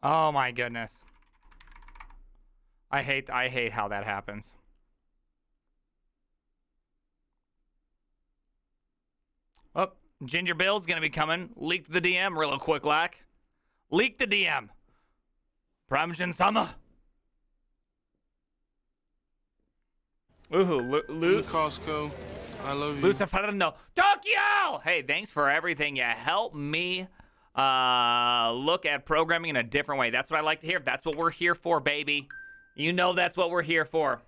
Oh my goodness. I hate how that happens. Oh, Ginger Bill's gonna be coming. Leaked the DM real quick, lack. Leak the DM. Pramjin Sama. Ooh, Costco. I love you. Luciferno. Tokyo! Hey, thanks for everything. You help me look at programming in a different way. That's what I like to hear. That's what we're here for, baby. You know that's what we're here for.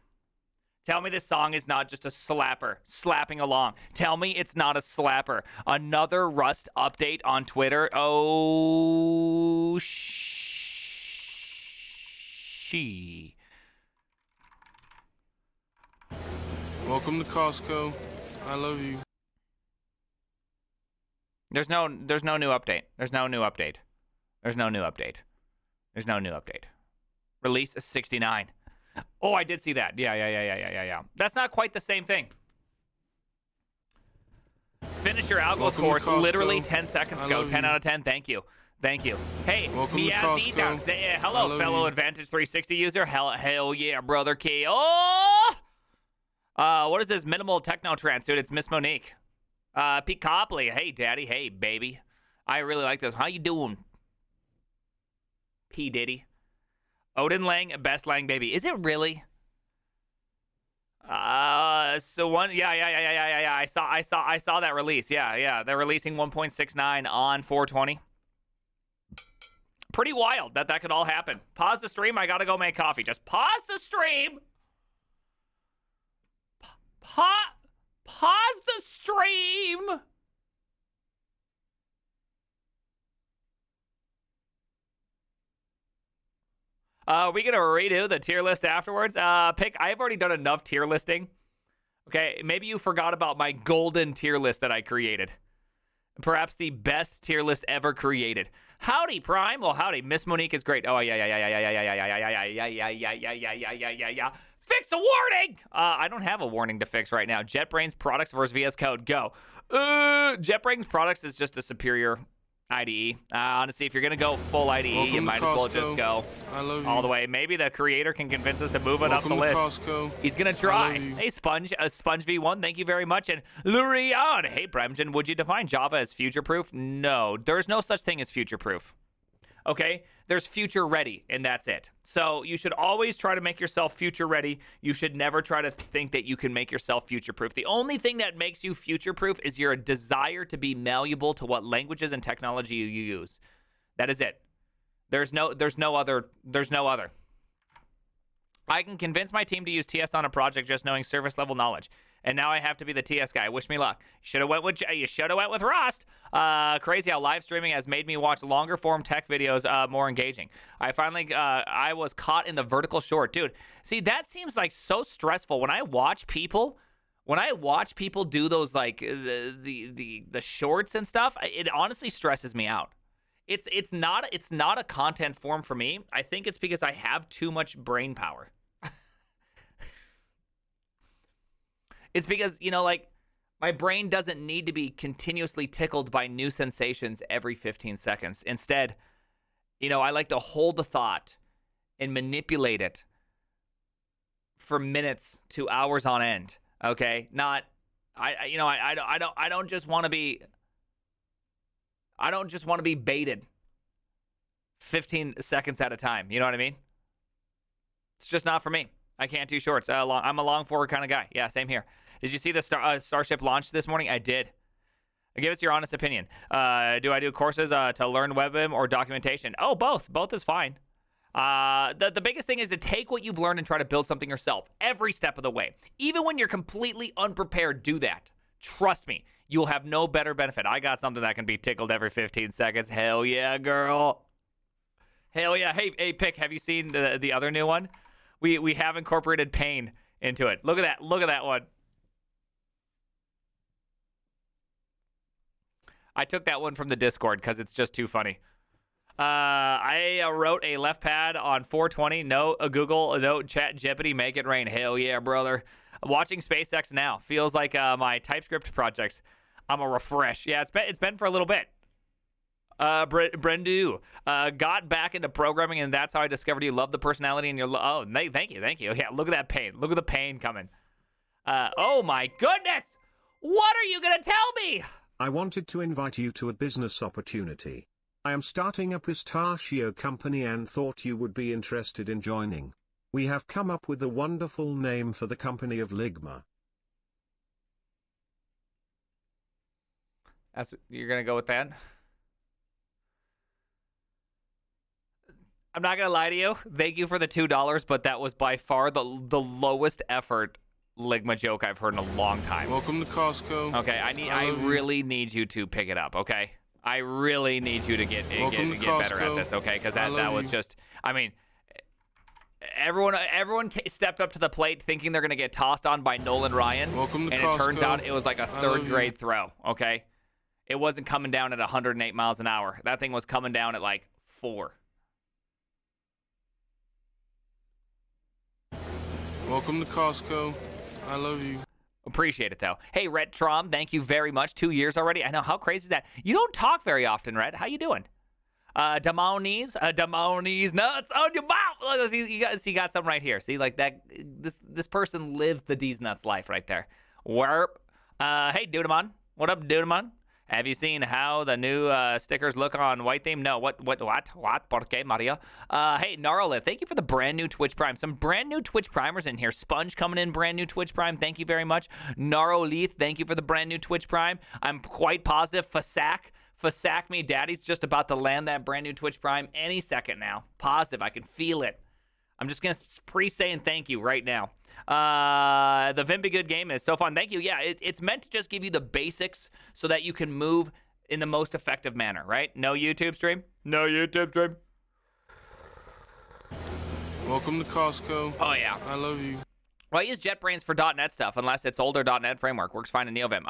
Tell me this song is not just a slapper, slapping along. Tell me it's not a slapper. Another Rust update on Twitter. Oh, she. Welcome to Costco. I love you. There's no new update. There's no new update. There's no new update. There's no new update. Release 69. Oh, I did see that. Yeah. That's not quite the same thing. Finish your algos course literally 10 seconds ago. 10 out of 10. Thank you. Thank you. Hey, Miyazita. Hello, fellow Advantage 360 user. Hell yeah, brother K. Oh! What is this minimal techno trance, dude? It's Miss Monique. Pete Copley. Hey, daddy. Hey, baby. I really like this. How you doing? P. Diddy. Odin Lang, best Lang baby. Is it really? So one, yeah. I saw that release. Yeah. They're releasing 1.69 on 420. Pretty wild that could all happen. Pause the stream. I gotta go make coffee. Just pause the stream. Pause the stream. Are we gonna redo the tier list afterwards? Pick. I've already done enough tier listing. Okay, maybe you forgot about my golden tier list that I created. Perhaps the best tier list ever created. Howdy, Prime. Well, howdy. Miss Monique is great. Oh, yeah. Fix a warning! I don't have a warning to fix right now. JetBrains products versus VS Code. Go. JetBrains products is just a superior IDE. Honestly, if you're going to go full IDE, you might as well just go all the way. Maybe the creator can convince us to move it up the list. He's going to try. Hey, Sponge V1, thank you very much. And Lurion, hey, Bremgen, would you define Java as future-proof? No, there's no such thing as future-proof. Okay? There's future ready, and that's it. So you should always try to make yourself future ready. You should never try to think that you can make yourself future proof. The only thing that makes you future proof is your desire to be malleable to what languages and technology you use. That is it. There's no other. I can convince my team to use TS on a project just knowing service level knowledge. And now I have to be the TS guy. Wish me luck. You should have went with Rust. Crazy how live streaming has made me watch longer form tech videos more engaging. I was caught in the vertical short. Dude, see, that seems like so stressful. When I watch people do those like the shorts and stuff, it honestly stresses me out. It's not a content form for me. I think it's because I have too much brain power. It's because, like, my brain doesn't need to be continuously tickled by new sensations every 15 seconds. Instead, I like to hold the thought and manipulate it for minutes to hours on end. Okay? I don't just want to be baited 15 seconds at a time. You know what I mean? It's just not for me. I can't do shorts. I'm a long forward kind of guy. Yeah, same here. Did you see the Starship launch this morning? I did. Give us your honest opinion. Do I do courses to learn WebM or documentation? Oh, both. Both is fine. The biggest thing is to take what you've learned and try to build something yourself every step of the way. Even when you're completely unprepared, do that. Trust me, you'll have no better benefit. I got something that can be tickled every 15 seconds. Hell yeah, girl. Hell yeah. Hey, Pick, have you seen the other new one? We have incorporated pain into it. Look at that. Look at that one. I took that one from the Discord because it's just too funny. I wrote a left pad on 420. No Google, no Chat Jeopardy. Make it rain. Hell yeah, brother. Watching SpaceX now feels like my TypeScript projects. I'm a refresh. Yeah, it's been for a little bit. Brendu, got back into programming, and that's how I discovered you. Love the personality and your thank you. Yeah, look at that pain. Look at the pain coming. Oh my goodness! What are you gonna tell me? I wanted to invite you to a business opportunity. I am starting a pistachio company and thought you would be interested in joining. We have come up with a wonderful name for the company of Ligma. You're gonna go with that? I'm not gonna lie to you. Thank you for the $2, but that was by far the lowest effort Ligma joke I've heard in a long time. Welcome to Costco. Okay, I really need you to pick it up. Okay, I really need you to get better at this. Okay, because that was just. I mean, everyone stepped up to the plate thinking they're gonna get tossed on by Nolan Ryan, Welcome to and Costco. it turns out it was like a third grade throw. Okay, it wasn't coming down at 108 miles an hour. That thing was coming down at like 4. Welcome to Costco. I love you. Appreciate it, though. Hey, Rhett Trom, thank you very much. 2 years already. I know. How crazy is that? You don't talk very often, Rhett. How you doing? Damonies nuts on your mouth. Look, you got something right here. See, like that. This person lives the D's nuts life right there. Werp. Hey, Dudamon. What up, Dudamon? Have you seen how the new stickers look on White Theme? No. What? Por qué, Maria? Hey, Gnarlith, thank you for the brand new Twitch Prime. Some brand new Twitch Primers in here. Sponge coming in, brand new Twitch Prime. Thank you very much. Gnarlith, thank you for the brand new Twitch Prime. I'm quite positive Fasak me. Daddy's just about to land that brand new Twitch Prime any second now. Positive. I can feel it. I'm just going to pre-saying thank you right now. The Vimby Good game is so fun. Thank you. Yeah, it's meant to just give you the basics so that you can move in the most effective manner, right? No YouTube stream. No YouTube stream. Welcome to Costco. Oh, yeah. I love you. Well, I use JetBrains for .NET stuff, unless it's older .NET framework. Works fine in NeoVim.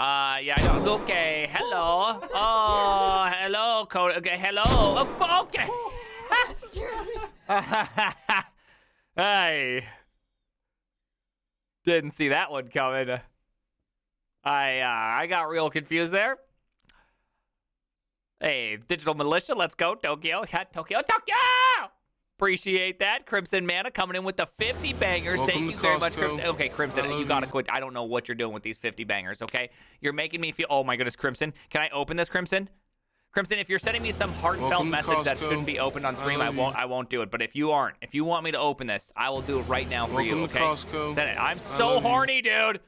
Yeah, I know. Okay, hello. Oh, hello, code. Okay, hello. Oh, okay. Hey. Didn't see that one coming. I got real confused there. Hey, Digital Militia, let's go. Tokyo. Tokyo. Appreciate that. Crimson Mana coming in with the 50 bangers. Welcome Thank you to very much, Costco. Crimson. Okay, Crimson, you gotta quit. I don't know what you're doing with these 50 bangers, okay? You're making me feel, oh my goodness, Crimson. Can I open this, Crimson? Crimson, if you're sending me some heartfelt Welcome to message that Costco. shouldn't be opened on stream, I I love won't do it. But if you want me to open this, I will do it right now for you, Welcome to okay? Costco. Send it. I'm I so love you. horny, dude.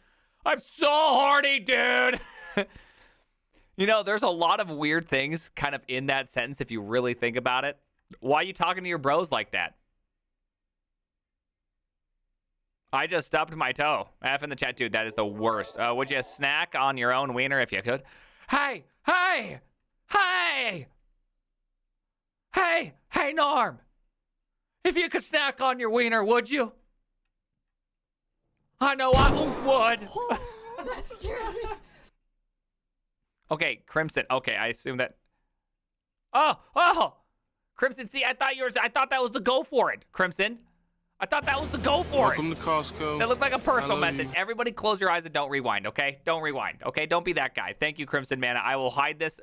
I'm so horny, dude. You know, there's a lot of weird things kind of in that sentence if you really think about it. Why are you talking to your bros like that? I just stubbed my toe. F in the chat, dude. That is the worst. Would you snack on your own wiener if you could? Hey, Norm. If you could snack on your wiener, would you? I know I would. That scared me. Okay, Crimson. Okay, I assume that. Oh, Crimson. See, I thought that was the go for it, Crimson. I thought that was the go for Welcome it. to Costco. That looked like a personal I love message. you. Everybody close your eyes and don't rewind, okay? Don't rewind, okay? Don't be that guy. Thank you, Crimson Mana. I will hide this.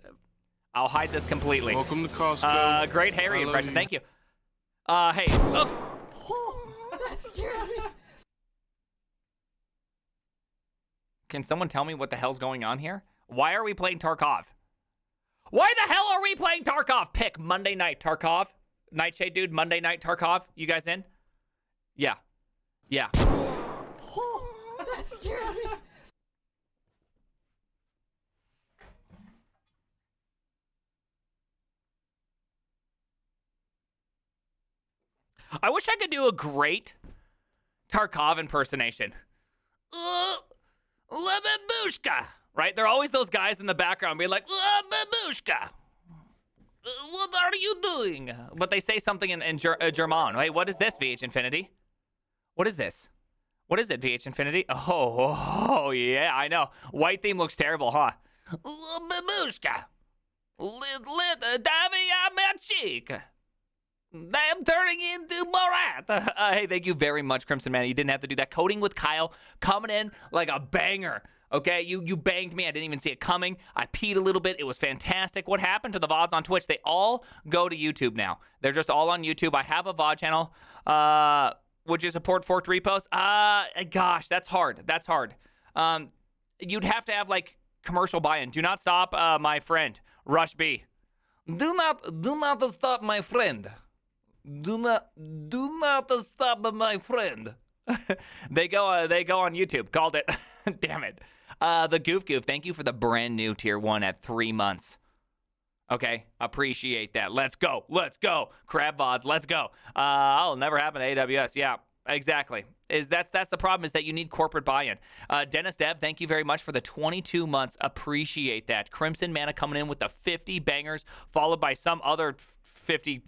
I'll hide this completely. Welcome to Costco. Great Harry I love impression. you. Thank you. Hey. Oh. That scared me. Can someone tell me what the hell's going on here? Why are we playing Tarkov? Why the hell are we playing Tarkov? Pick Monday night Tarkov. Nightshade dude, Monday night Tarkov. You guys in? Yeah. That scared me. I wish I could do a great Tarkov impersonation. Babushka. Right? There are always those guys in the background being like, Babushka. What are you doing? But they say something in German. Hey, what is this, VH Infinity? What is this? What is it, VH Infinity? Oh, yeah, I know. White theme looks terrible, huh? Babushka. Davia Machik. I'm turning into Borat. Hey, thank you very much, Crimson Man. You didn't have to do that. Coding with Kyle coming in like a banger. Okay, you banged me. I didn't even see it coming. I peed a little bit. It was fantastic. What happened to the VODs on Twitch? They all go to YouTube now. They're just all on YouTube. I have a VOD channel. Would you support forked reposts? Gosh, that's hard. That's hard. You'd have to have like commercial buy-in. Do not stop, my friend Rush B. Do not stop, my friend. Do not stop, my friend. They go on YouTube. Called it. Damn it. The Goof, thank you for the brand new tier 1 at 3 months. Okay, appreciate that. Let's go. Crab VODs, let's go. I'll never happen to AWS. Yeah, exactly. That's the problem, is that you need corporate buy-in. Dennis Dev, thank you very much for the 22 months. Appreciate that. Crimson Mana coming in with the 50 bangers, followed by some other 50,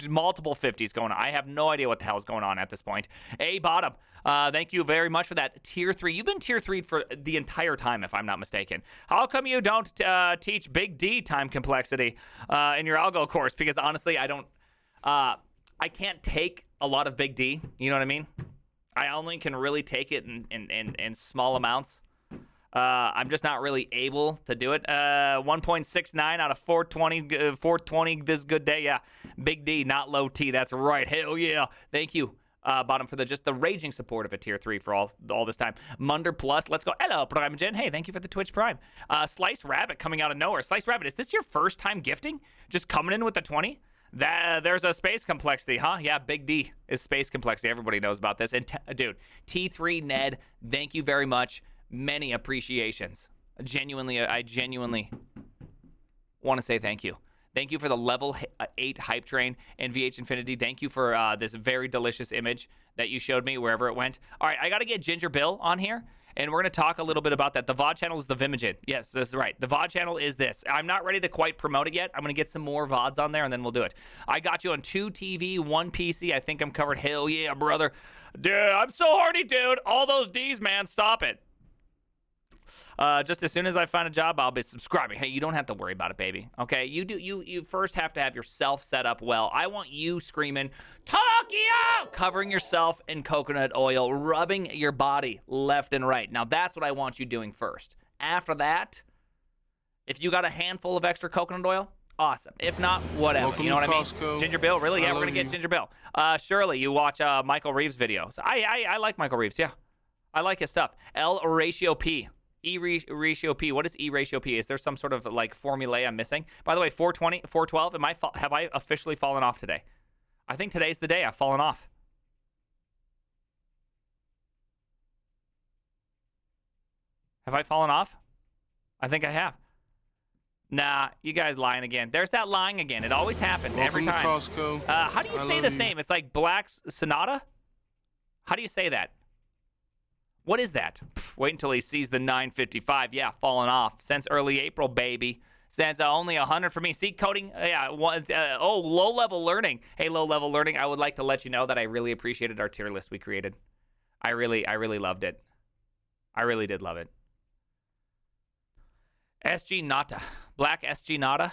multiple 50s going on. I have no idea what the hell is going on at this point. A Bottom, thank you very much for that. Tier 3. You've been Tier 3 for the entire time, if I'm not mistaken. How come you don't teach Big D time complexity in your algo course? Because honestly, I can't take a lot of Big D. You know what I mean? I only can really take it in small amounts. I'm just not really able to do it. 1.69 out of 420. 420 this good day. Yeah. Big D, not low T. That's right. Hell yeah. Thank you, Bottom, for the raging support of a tier 3 for all this time. Munder Plus, let's go. Hello, Prime Gen. Hey, thank you for the Twitch Prime. Sliced Rabbit coming out of nowhere. Sliced Rabbit, is this your first time gifting? Just coming in with the 20? There's a space complexity, huh? Yeah, Big D is space complexity. Everybody knows about this. And dude, T3 Ned, thank you very much. Many appreciations. I genuinely want to say thank you. Thank you for the level 8 hype train and VH Infinity. Thank you for this very delicious image that you showed me wherever it went. All right, I got to get Ginger Bill on here, and we're going to talk a little bit about that. The VOD channel is the Vimogen. Yes, this is right. The VOD channel is this. I'm not ready to quite promote it yet. I'm going to get some more VODs on there, and then we'll do it. I got you on 2 TV, 1 PC. I think I'm covered. Hell yeah, brother. Dude, I'm so horny, dude. All those Ds, man. Stop it. Just as soon as I find a job, I'll be subscribing. Hey, you don't have to worry about it, baby. Okay, you first have to have yourself set up well. I want you screaming, Tokyo! Covering yourself in coconut oil, rubbing your body left and right. Now, that's what I want you doing first. After that, if you got a handful of extra coconut oil, awesome. If not, whatever. Welcome you know what I mean? Costco. Ginger Bill, really? Yeah, I we're going to love get you. Ginger Bill. Shirley, you watch Michael Reeves' videos. I like Michael Reeves, yeah. I like his stuff. L ratio P. E ratio P. What is E ratio P? Is there some sort of like formulae I'm missing? By the way, 420, 412. Have I officially fallen off today? I think today's the day I've fallen off. Have I fallen off? I think I have. Nah, you guys lying again. There's that lying again. It always happens every time. Welcome to Costco. How do you I say love this you. name? It's like Black Sonata? How do you say that? What is that? Pff, wait until he sees the 955. Yeah, falling off. Since early April, baby. Since only 100 for me. See, coding. Yeah. Low-level learning. Hey, low-level learning. I would like to let you know that I really appreciated our tier list we created. I really loved it. I really did love it. SG Nata. Black SG Nata.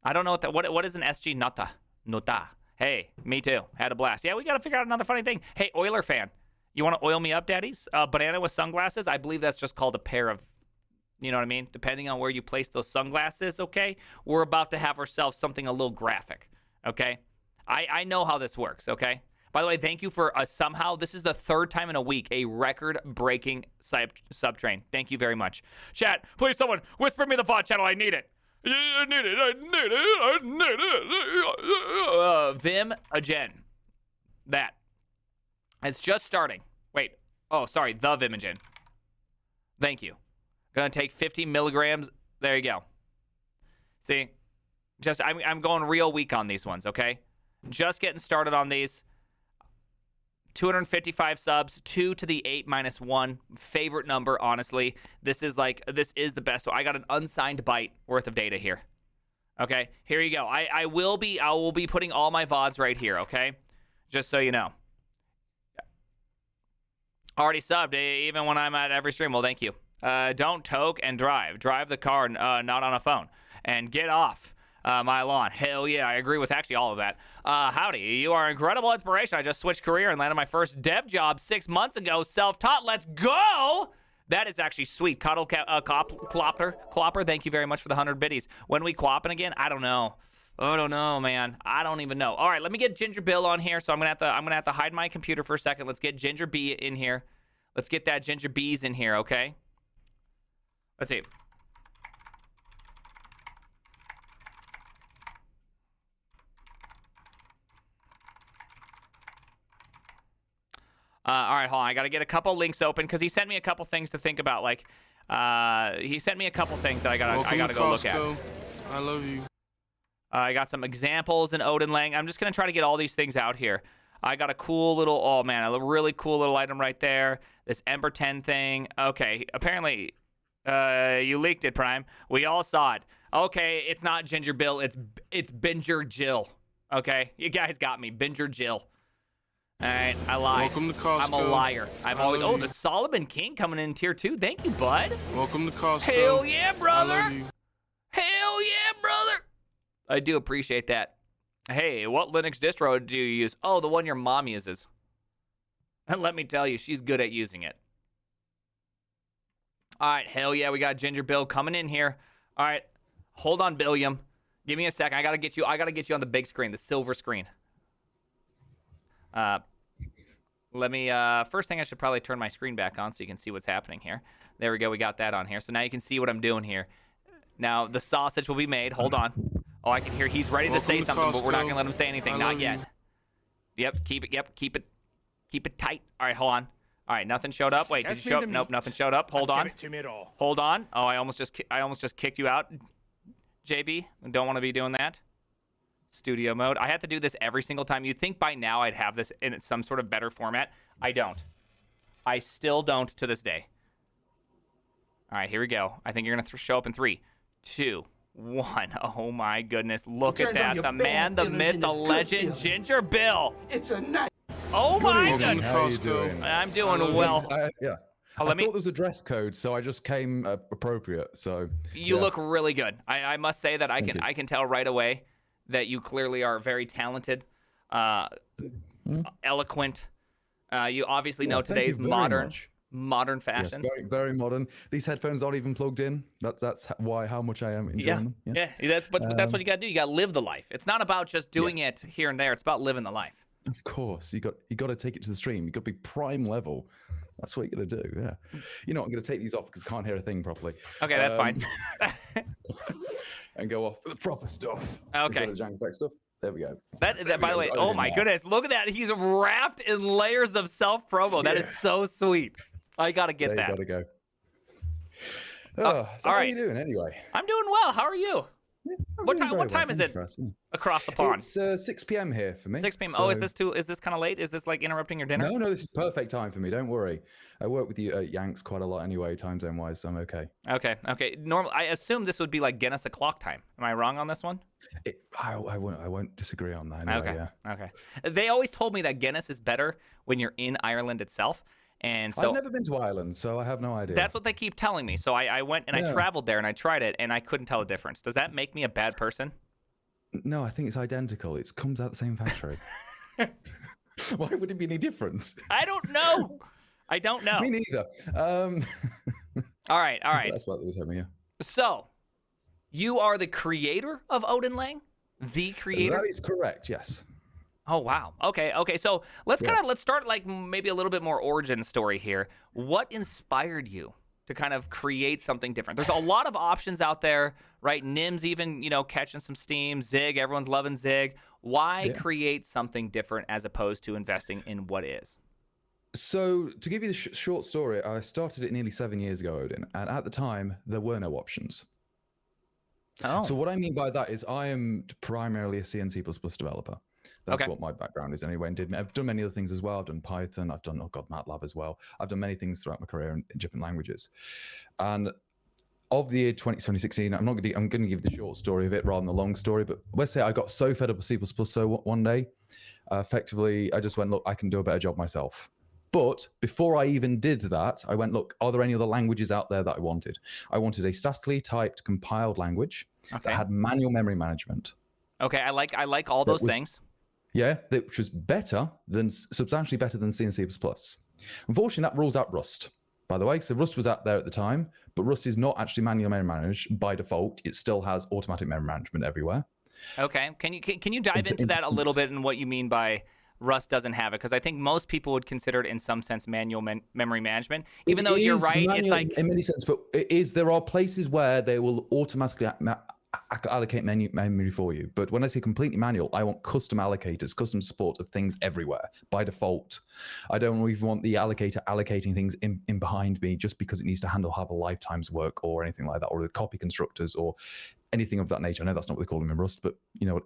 I don't know what is an SG Nata? Nota. Hey, me too. Had a blast. Yeah, we got to figure out another funny thing. Hey, Oiler fan. You want to oil me up, daddies? Banana with sunglasses? I believe that's just called a pair of, you know what I mean? Depending on where you place those sunglasses, okay? We're about to have ourselves something a little graphic, okay? I know how this works, okay? By the way, thank you for somehow, this is the 3rd time in a week, a record-breaking sub-train. Thank you very much. Chat, please someone whisper me the VOD channel. I need it. I need it. Vim Agen. That. It's just starting. Wait. Oh, sorry. The Vimogen. Thank you. Gonna take 50 milligrams. There you go. See? I'm going real weak on these ones, okay? Just getting started on these. 255 subs. 2 to the 8 minus 1. Favorite number, honestly. This is the best. So I got an unsigned byte worth of data here. Okay? Here you go. I will be putting all my VODs right here, okay? Just so you know. Already subbed, even when I'm at every stream. Well, thank you. Don't toke and drive. Drive the car, not on a phone. And get off my lawn. Hell yeah, I agree with actually all of that. Howdy, you are incredible inspiration. I just switched career and landed my first dev job 6 months ago. Self-taught, let's go! That is actually sweet. Clopper, thank you very much for the 100 biddies. When we quapping again? I don't know. I don't know, man. I don't even know. All right, let me get Ginger Bill on here. So I'm gonna have to hide my computer for a second. Let's get Ginger B in here. Let's get that Ginger B's in here, okay? Let's see. All right, hold on. I got to get a couple links open because he sent me a couple things to think about. Like, he sent me a couple things that I gotta go look at. I love you. I got some examples in Odin Lang. I'm just gonna try to get all these things out here. I got a cool little, oh man, a really cool little item right there. This Ember 10 thing. Okay, apparently, you leaked it, Prime. We all saw it. Okay, it's not Ginger Bill. It's Binger Jill. Okay, you guys got me, Binger Jill. All right, I lied. Welcome to Costco. I'm a liar. I love the you. Solomon King coming in tier 2. Thank you, bud. Welcome to Costco. Hell yeah, brother. I love you. Hell yeah, brother. I do appreciate that. Hey, what Linux distro do you use? Oh, the one your mom uses. And let me tell you, she's good at using it. All right, hell yeah, we got Ginger Bill coming in here. All right, hold on, Billiam. Give me a second. I gotta get you on the big screen, the silver screen. Let me, first thing I should probably turn my screen back on so you can see what's happening here. There we go. We got that on here. So now you can see what I'm doing here. Now the sausage will be made. Hold on. Oh, I can hear he's ready to say something, but we're not gonna let him say anything. Not yet. Yep. Keep it tight. All right. Hold on. All right. Nothing showed up. Wait, did you show up? Nope. Nothing showed up. Hold on. Hold on. Oh, I almost just kicked you out, JB. Don't want to be doing that. Studio mode. I have to do this every single time. You'd think by now I'd have this in some sort of better format. I don't. I still don't to this day. All right, here we go. I think you're going to show up in 3, 2, 1. Oh my goodness. Look at that. The man, the myth, the legend, Ginger Bill. It's a night. Oh my Welcome to goodness. How are you doing? I'm doing well. Yeah. Oh, I thought there was a dress code, so I just came appropriate. So You yeah. look really good. I must say that Thank you. I can tell right away that you clearly are very talented, eloquent. You obviously know Thank you today's very modern much. modern Yes, fashions. very, very modern. These headphones aren't even plugged in. That's how much I am enjoying them. Yeah. That's but that's what you got to do. You got to live the life. It's not about just doing it here and there. It's about living the life. Of course, you got to take it to the stream. You got to be prime level. That's what you got to do. Yeah. You know, I'm going to take these off because I can't hear a thing properly. Okay, that's fine. And go off with the proper stuff. Okay. Instead of the jank effect stuff. There we go. That by the way, go. oh my goodness, look at that. He's wrapped in layers of self promo. That is so sweet. I got to get There that. you got to go. So all how right. are you doing anyway? I'm doing well. How are you? I'm What doing time? very What well, time is thanks it for asking. across the pond? It's 6 p.m. here for me. 6 p.m. So... Oh, is this kind of late? Is this like interrupting your dinner? No, this is perfect time for me. Don't worry. I work with you Yanks quite a lot anyway, time zone wise, so I'm okay. Okay. Normal. I assume this would be like Guinness o'clock time. Am I wrong on this one? I won't disagree on that. Anyway, Okay. Yeah. Okay. They always told me that Guinness is better when you're in Ireland itself, and so I've never been to Ireland, so I have no idea. that's what they keep telling me. So I went and I Yeah. traveled there and I tried it and I couldn't tell the difference. Does that make me a bad person? No, I think it's identical. It comes out the same factory. Why would it be any difference? I don't know. I don't know. Me neither. All right. That's what they were telling me. Yeah. So, you are the creator of Odin Lang? The creator? That is correct. Yes. Oh wow. Okay. So let's start like maybe a little bit more origin story here. What inspired you to kind of create something different? There's a lot of options out there, right? Nim's even, catching some steam. Zig, everyone's loving Zig. Why create something different as opposed to investing in what is? So to give you the short story, I started it nearly 7 years ago, Odin, and at the time there were no options. Oh. So what I mean by that is I am primarily a C and C++ developer. That's Okay. what my background is anyway. And I've done many other things as well. I've done Python. I've done, MATLAB as well. I've done many things throughout my career in different languages. And of the year 2016, I'm going to give the short story of it rather than the long story. But let's say I got so fed up with C++, so one day, effectively, I just went, look, I can do a better job myself. But before I even did that, I went, look, are there any other languages out there that I wanted? I wanted a statically typed compiled language that had manual memory management. Okay, I like all those things. Yeah, which was substantially better than C and C++. Unfortunately, that rules out Rust. by the way. So Rust was out there at the time, but Rust is not actually manual memory managed by default. It still has automatic memory management everywhere. Okay. Can you dive into that a little bit and what you mean by Rust doesn't have it? Because I think most people would consider it in some sense manual memory management. Even though you're right, it's like in many sense, but it is. There are places where they will automatically allocate memory for you. But when I say completely manual, I want custom allocators, custom support of things everywhere by default. I don't even want the allocator allocating things in behind me just because it needs to have a lifetime's work or anything like that, or the copy constructors or anything of that nature. I know that's not what they call them in Rust, but you know,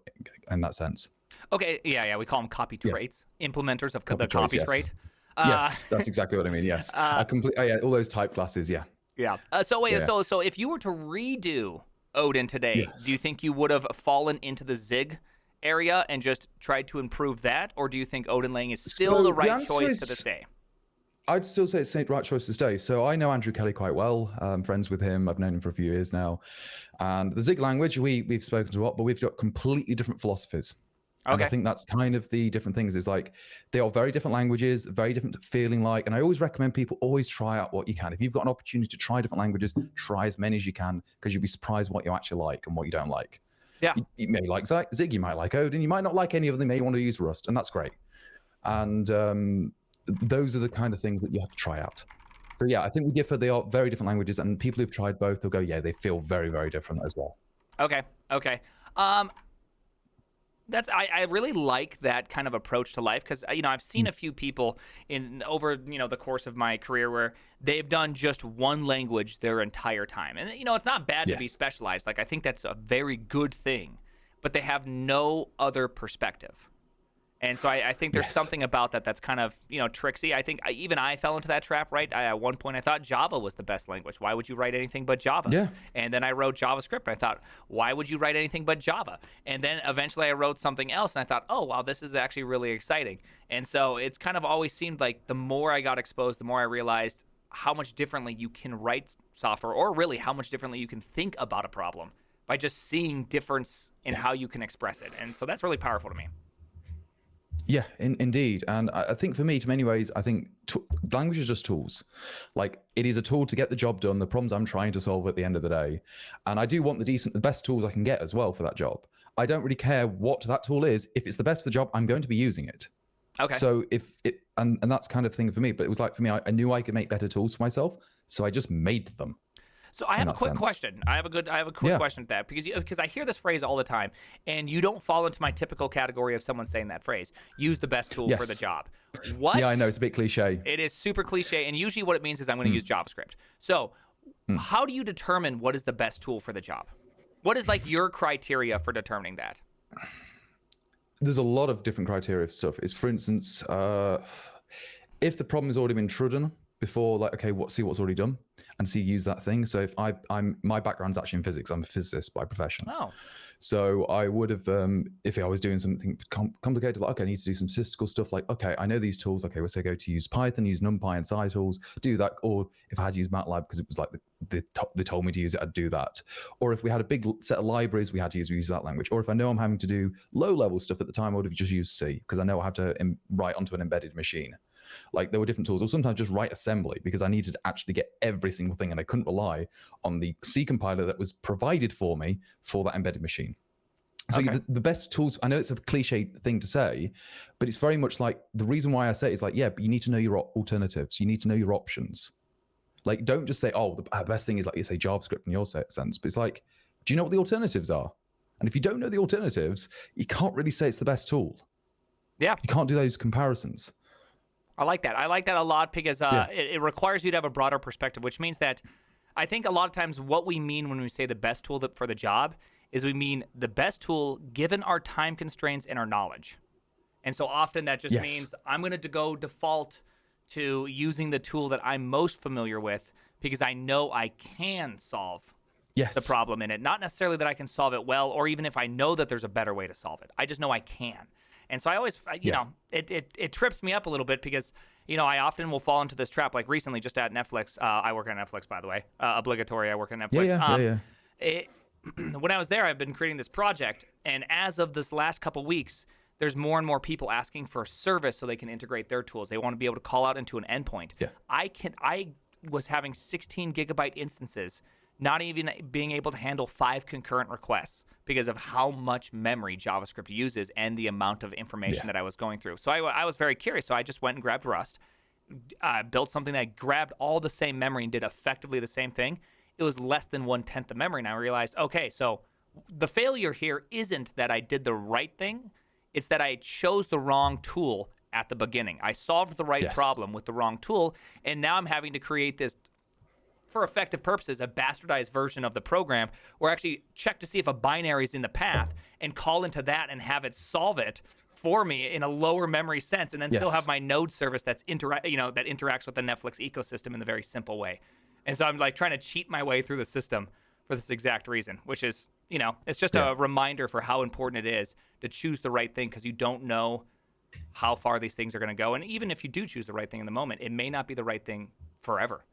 in that sense. okay, yeah, we call them copy traits, implementers of the traits, copy yes. trait. Yes, that's exactly what I mean. Yes, all those type classes. Yeah. Yeah. So wait, Yeah. so if you were to redo Odin today, Yes. do you think you would have fallen into the Zig area and just tried to improve that, or do you think Odin Lang is still So the the right answer choice is- to this day? I'd still say it's the right choice to stay. So I know Andrew Kelly quite well. I'm friends with him. I've known him for a few years now. And the Zig language, we've spoken to a lot, but we've got completely different philosophies. And Okay. I think that's kind of the different things. Is like they are very different languages, very different feeling like. And I always recommend people always try out what you can. If you've got an opportunity to try different languages, try as many as you can because you'll be surprised what you actually like and what you don't like. Yeah. You may like Zig, you might like Odin, you might not like any of them. You may want to use Rust, and that's great. And those are the kind of things that you have to try out. So yeah, I think we differ. They are very different languages, and people who've tried both, they'll go, yeah, they feel very, very different as well. Okay. I really like that kind of approach to life because I've seen a few people over the course of my career where they've done just one language their entire time, and it's not bad to be Yes. specialized. Like I think that's a very good thing, but they have no other perspective. And so I think there's Yes. something about that that's kind of, tricksy. I think even I fell into that trap, right? At one point, I thought Java was the best language. Why would you write anything but Java? Yeah. And then I wrote JavaScript, and I thought, why would you write anything but Java? And then eventually I wrote something else, and I thought, oh, wow, this is actually really exciting. And so it's kind of always seemed like the more I got exposed, the more I realized how much differently you can write software, or really how much differently you can think about a problem by just seeing difference in how you can express it. And so that's really powerful to me. Yeah, indeed. And I think for me, to many ways, I think language is just tools. Like it is a tool to get the job done, the problems I'm trying to solve at the end of the day. And I do want the best tools I can get as well for that job. I don't really care what that tool is. If it's the best for the job, I'm going to be using it. Okay. So if it, and that's kind of thing for me, but it was like for me, I knew I could make better tools for myself. So I just made them. So I have a that quick sense. question. I have a quick Yeah. question to that because I hear this phrase all the time, and you don't fall into my typical category of someone saying that phrase. Use the best tool for Yes. the job. What? Yeah, I know it's a bit cliche. It is super cliche, and usually what it means is I'm going to use JavaScript. So, how do you determine what is the best tool for the job? What is like your criteria for determining that? There's a lot of different criteria for stuff. It's, for instance, if the problem has already been trodden before, like, okay, see what's already done, and use that thing. So if my background's actually in physics, I'm a physicist by profession. Oh, So I would have, if I was doing something complicated, like, okay, I need to do some statistical stuff, like, okay, I know these tools, okay, let's say go to use Python, use NumPy and SciTools, do that. Or if I had to use MATLAB because it was like they told me to use it, I'd do that. Or if we had a big set of libraries we had to use that language. Or if I know I'm having to do low-level stuff at the time, I would have just used C because I know I have to write onto an embedded machine. Like there were different tools, or sometimes just write assembly because I needed to actually get every single thing, and I couldn't rely on the C compiler that was provided for me for that embedded machine. So Okay. the best tools, I know it's a cliche thing to say, but it's very much like the reason why I say it is like, yeah, but you need to know your alternatives. You need to know your options. Like, don't just say, oh, the best thing is like you say JavaScript in your sense, but it's like, do you know what the alternatives are? And if you don't know the alternatives, you can't really say it's the best tool. yeah. You can't do those comparisons. I like that. I like that a lot because it requires you to have a broader perspective, which means that I think a lot of times what we mean when we say the best tool for the job is we mean the best tool given our time constraints and our knowledge. And so often that just Yes. means I'm going to go default to using the tool that I'm most familiar with because I know I can solve Yes. the problem in it. Not necessarily that I can solve it well, or even if I know that there's a better way to solve it. I just know I can. And so I always, it trips me up a little bit because, I often will fall into this trap. Like recently, just at Netflix, I work at Netflix, by the way, obligatory. I work at Netflix. Yeah. When I was there, I've been creating this project, and as of this last couple weeks, there's more and more people asking for service so they can integrate their tools. They want to be able to call out into an endpoint. Yeah. I was having 16 gigabyte instances, not even being able to handle 5 concurrent requests because of how much memory JavaScript uses and the amount of information that I was going through. So I was very curious. So I just went and grabbed Rust, built something that grabbed all the same memory and did effectively the same thing. It was less than 1/10 the memory. And I realized, okay, so the failure here isn't that I did the right thing. It's that I chose the wrong tool at the beginning. I solved the right problem with the wrong tool. And now I'm having to create this, for effective purposes, a bastardized version of the program or actually check to see if a binary is in the path and call into that and have it solve it for me in a lower memory sense, and then still have my node service that's that interacts with the Netflix ecosystem in a very simple way. And so I'm like trying to cheat my way through the system for this exact reason, which is, it's just a reminder for how important it is to choose the right thing, because you don't know how far these things are going to go. And even if you do choose the right thing in the moment, it may not be the right thing forever.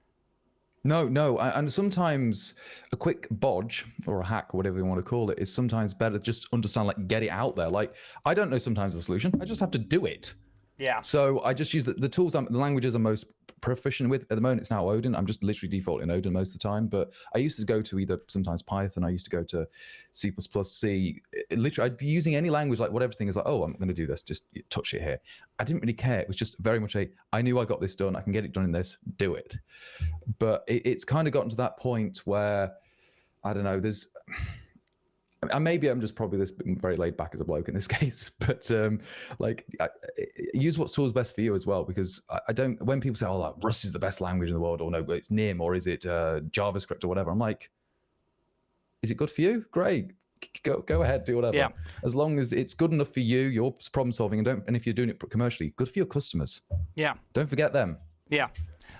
No, and sometimes a quick bodge or a hack, or whatever you want to call it, is sometimes better just understand, like, get it out there. Like, I don't know sometimes the solution, I just have to do it. Yeah. So I just use the tools, the languages I'm most proficient with. At the moment, it's now Odin. I'm just literally defaulting Odin most of the time. But I used to go to either sometimes Python. I used to go to C++, C. Literally, I'd be using any language, like whatever thing is like, oh, I'm going to do this. Just touch it here. I didn't really care. It was just very much I knew I got this done. I can get it done in this. Do it. But it's kind of gotten to that point where, I don't know, maybe I'm just probably this very laid back as a bloke in this case, but use what tools best for you as well, because I don't, when people say, oh, like, Rust is the best language in the world, or no, it's NIM, or is it JavaScript or whatever, I'm like, is it good for you? Great. Go ahead, do whatever. Yeah. As long as it's good enough for you, your problem solving, and if you're doing it commercially, good for your customers. Yeah. Don't forget them. Yeah.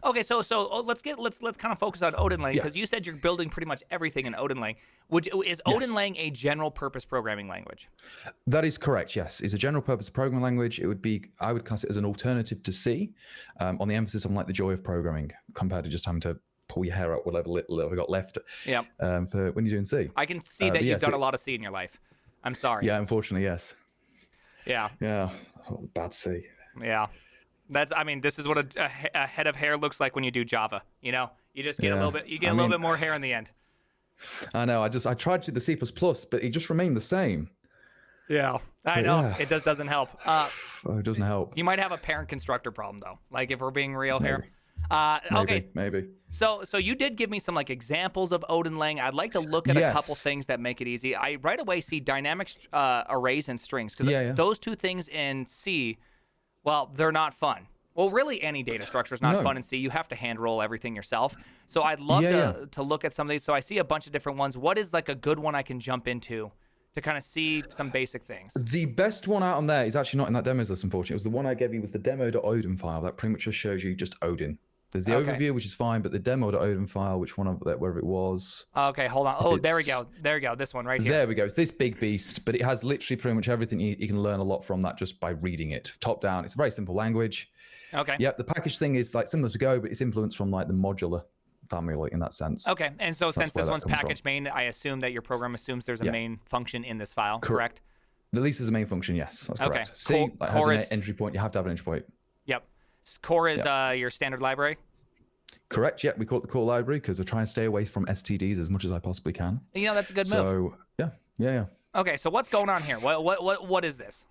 Okay, so let's kind of focus on Odin Lang, because you said you're building pretty much everything in Odin Lang. Is Odin Lang a general purpose programming language? That is correct. Yes, it's a general purpose programming language. It would be, I would class it as an alternative to C, on the emphasis on like the joy of programming compared to just having to pull your hair out whatever little we got left. Yeah. For when you're doing C. I can see that you've done a lot of C in your life. I'm sorry. Yeah, unfortunately, yes. Yeah. Yeah. Oh, bad C. Yeah. This is what a head of hair looks like when you do Java. You just get a little bit, a little bit more hair in the end. I know. I tried to do the C++, but it just remained the same. Yeah, I know. Yeah. It just doesn't help. It doesn't help. You might have a parent constructor problem though. Like if we're being real here. Maybe. So you did give me some like examples of Odin Lang. I'd like to look at a couple things that make it easy. I right away see dynamic arrays and strings, because those two things in C, well, they're not fun. Well, really, any data structure is not fun in C. You have to hand roll everything yourself. So I'd love to look at some of these. So I see a bunch of different ones. What is like a good one I can jump into to kind of see some basic things? The best one out on there is actually not in that demos list, unfortunately. It was the one I gave you, was the demo.odin file. That pretty much just shows you just Odin. There's the overview, which is fine, but the demo.odin file, which one of that, wherever it was. Okay, hold on. Oh, there we go. There we go. This one right here. There we go. It's this big beast, but it has literally pretty much everything. You can learn a lot from that just by reading it. Top down. It's a very simple language. Okay. Yeah, the package thing is like similar to Go, but it's influenced from like the modular family in that sense. Okay, and so since this one's package main, I assume that your program assumes there's a main function in this file, correct? At least there's a main function, yes. That's correct. C has an entry point. You have to have an entry point. Yep. Core is your standard library? Correct. Yeah, we call it the core library because I try and stay away from STDs as much as I possibly can. That's a good move. So yeah. Okay, so what's going on here? What is this?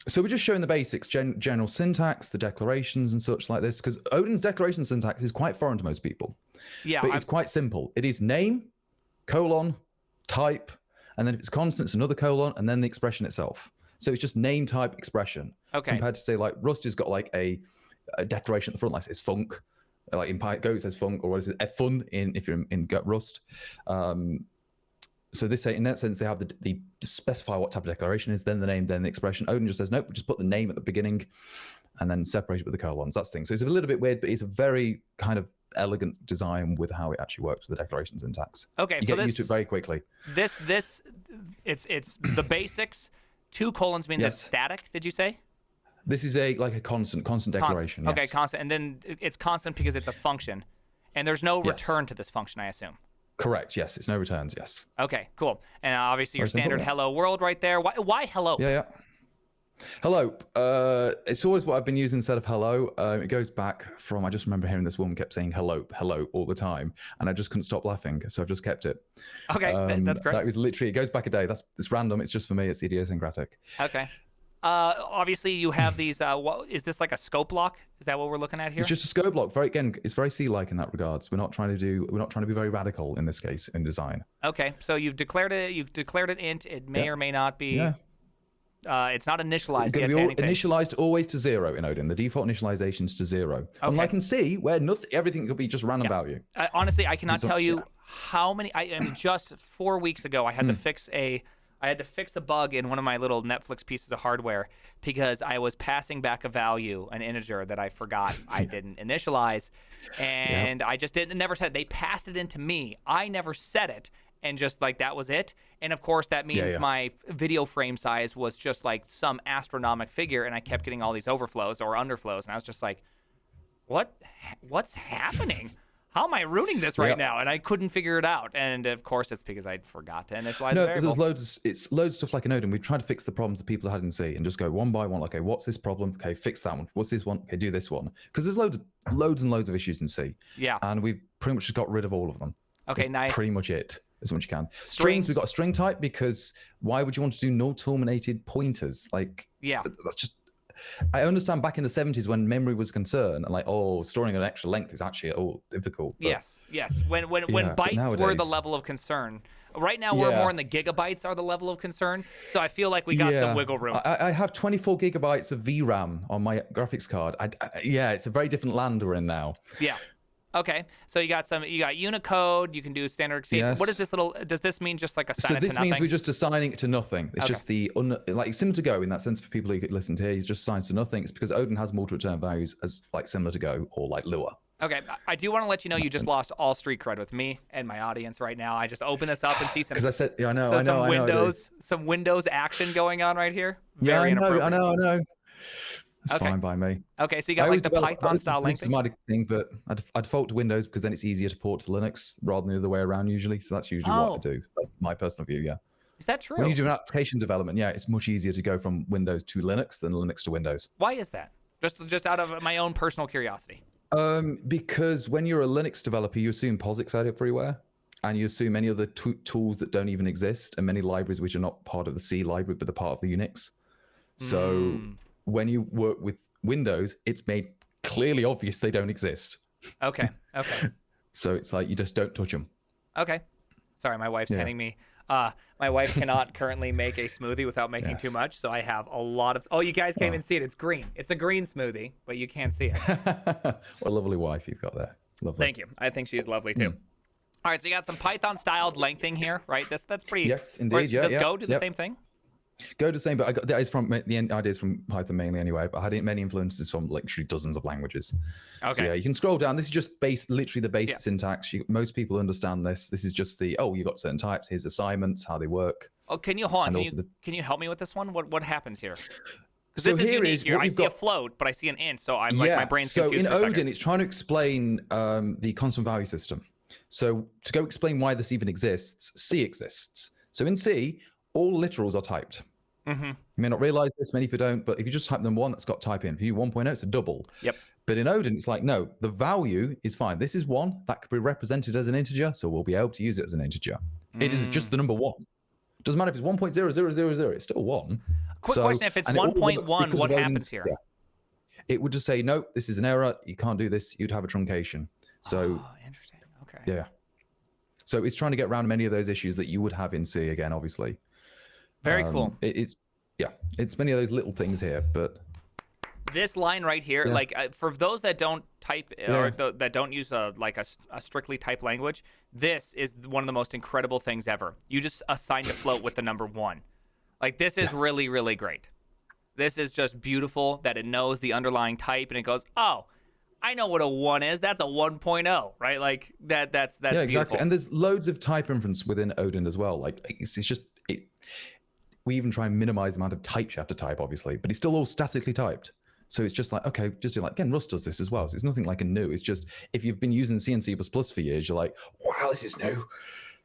So we're just showing the basics, general syntax, the declarations and such like this, because Odin's declaration syntax is quite foreign to most people. Yeah, but it's quite simple. It is name, colon, type, and then if it's constant, it's another colon, and then the expression itself. So it's just name, type, expression. Okay. Compared to say like Rust has got like a declaration at the front, like it's func. Like in Go it says func, or what is it? Fun if you're in Rust. So this in that sense they have the specify what type of declaration is, then the name, then the expression. Odin just says nope, just put the name at the beginning, and then separate it with the colons. That's the thing. So it's a little bit weird, but it's a very kind of elegant design with how it actually works with the declaration syntax. Okay, you get used to it very quickly. It's the basics. 2 colons means it's static. Did you say? This is a constant declaration. Okay, constant, and then it's constant because it's a function, and there's no return to this function, I assume. Correct. Yes, it's no returns. Yes. Okay, cool. And obviously your standard hello world right there. Why hello? Yeah. Hello. It's always what I've been using instead of hello. It goes back from, I just remember hearing this woman kept saying hello, hello all the time. And I just couldn't stop laughing. So I've just kept it. Okay, that's great. That was literally, it goes back a day. It's random. It's just for me. It's idiosyncratic. Okay. Obviously, you have these. What is this, like a scope lock? Is that what we're looking at here? It's just a scope block. Again, it's very C-like in that regards. We're not trying to be very radical in this case in design. Okay, so you've declared it. You've declared it int. It may or may not be. Yeah. It's not initialized It's yet going to to be anything. initialized always to 0 in Odin. The default initialization is to 0. Unlike in C, where everything could be just random value. Honestly, I cannot tell you yeah. how many. I mean, just 4 weeks ago, I had to fix a bug in one of my little Netflix pieces of hardware because I was passing back a value, an integer that I forgot I didn't initialize, and I just never said it. They passed it into me. I never said it, and just like that was it. And of course, that means my video frame size was just like some astronomical figure, and I kept getting all these overflows or underflows, and I was just like, what's happening? How am I ruining this right now? And I couldn't figure it out. And of course, it's because I forgot to initialize the variable. There's loads of stuff like in Odin. We've tried to fix the problems that people had in C and just go one by one. Okay, what's this problem? Okay, fix that one. What's this one? Okay, do this one. Because there's loads and loads of issues in C. Yeah. And we've pretty much just got rid of all of them. Okay, That's nice. pretty much it, as much as you can. Strings. Strings, we've got a string type because why would you want to do null terminated pointers? Like, that's just. I understand back in the 70s when memory was concerned and like, storing an extra length is actually difficult. But, yes. When bytes were the level of concern. Right now we're more in the gigabytes are the level of concern. So I feel like we got some wiggle room. I have 24 gigabytes of VRAM on my graphics card. It's a very different land we're in now. Yeah. Okay, so you got Unicode. You can do standard exchange. Yes. What is this little? Does this mean just like assign it to this nothing? means we're just assigning it to nothing. It's just like similar to Go in that sense for people who could listen to here. It just assigns to nothing. It's because Odin has multi-return values as like similar to Go or like Lua. Okay, I do want to let you know you just lost all street cred with me and my audience right now. I just open this up and see some. Because I said, I know, some Windows action going on right here. Yeah, Very inappropriate. I know. It's fine by me. Okay, so you got like the Python style This is my thing, but I default to Windows because then it's easier to port to Linux rather than the other way around usually. So that's usually what I do. That's my personal view, yeah. Is that true? When you do an application development, it's much easier to go from Windows to Linux than Linux to Windows. Why is that? Just out of my own personal curiosity. Because when you're a Linux developer, you assume POSIX out everywhere, and you assume many other tools that don't even exist, and many libraries which are not part of the C library but they're part of the Unix. So when you work with Windows, it's made clearly obvious they don't exist. Okay. So it's like you just don't touch them. Okay. Sorry, my wife's handing me. My wife cannot currently make a smoothie without making too much, so I have a lot of. Oh, you guys can't even see it. It's green. It's a green smoothie, but you can't see it. What a lovely wife you've got there. Lovely. Thank you. I think she's lovely too. All right, so you got some Python-styled lengthening here, right? That's pretty. Yes, indeed. Does Go do the same thing? Go to the same, but I got that is from the ideas from Python mainly anyway. But I had many influences from literally dozens of languages. Okay. So you can scroll down. This is just literally the basic syntax. Most people understand this. This is just you got certain types. Here's assignments, how they work. Oh, can you hold on? Can you help me with this one? What happens here? Because So this is here unique. is Here. what I you've see a got- float, but I see an int, so I'm like my brain's confused. So in for a Odin, second. it's trying to explain the constant value system. So to go explain why this even exists, C exists. So in C, all literals are typed. You may not realize this, many people don't, but if you just type them 1, that's got type in. If you do 1.0, it's a double. Yep. But in Odin, it's like, no, the value is fine. This is 1, that could be represented as an integer, so we'll be able to use it as an integer. It is just the number 1. Doesn't matter if it's 1.0000, it's still 1. Quick question, if it's 1.1, what happens here? Yeah. It would just say, no, this is an error, you can't do this, you'd have a truncation. So, Interesting. Okay. yeah. So it's trying to get around many of those issues that you would have in C again, obviously. Very cool. It's many of those little things here, but This line right here, like for those that don't type or that don't use a strictly typed language, this is one of the most incredible things ever. You just assign a float with the number 1. Like this is really, really great. This is just beautiful that it knows the underlying type and it goes, oh, I know what a 1 is. That's a 1.0, right? Like that's beautiful. Exactly. And there's loads of type inference within Odin as well. Like it's just we even try and minimize the amount of types you have to type, obviously, but it's still all statically typed. So it's just like, okay, just do like, again, Rust does this as well. So it's nothing like a new. It's just, if you've been using C and C++ for years, you're like, wow, this is new.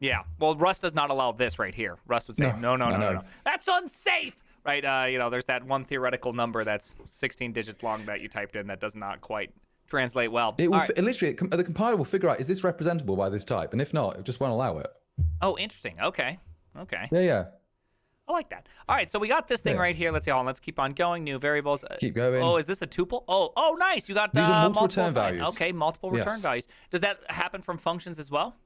Yeah. Well, Rust does not allow this right here. Rust would say, no. That's unsafe. right? There's that one theoretical number that's 16 digits long that you typed in that does not quite translate well. It will All right. literally the compiler will figure out, is this representable by this type, and if not, it just won't allow it. Oh, interesting. Okay. Yeah. I like that. All right, so we got this thing Yeah. right here. Let's see. Hold on. Let's keep on going. New variables. Keep going. Oh, is this a tuple? Oh, nice. You got These are multiple return assigned. values. Okay, multiple return Yes. values. Does that happen from functions as well?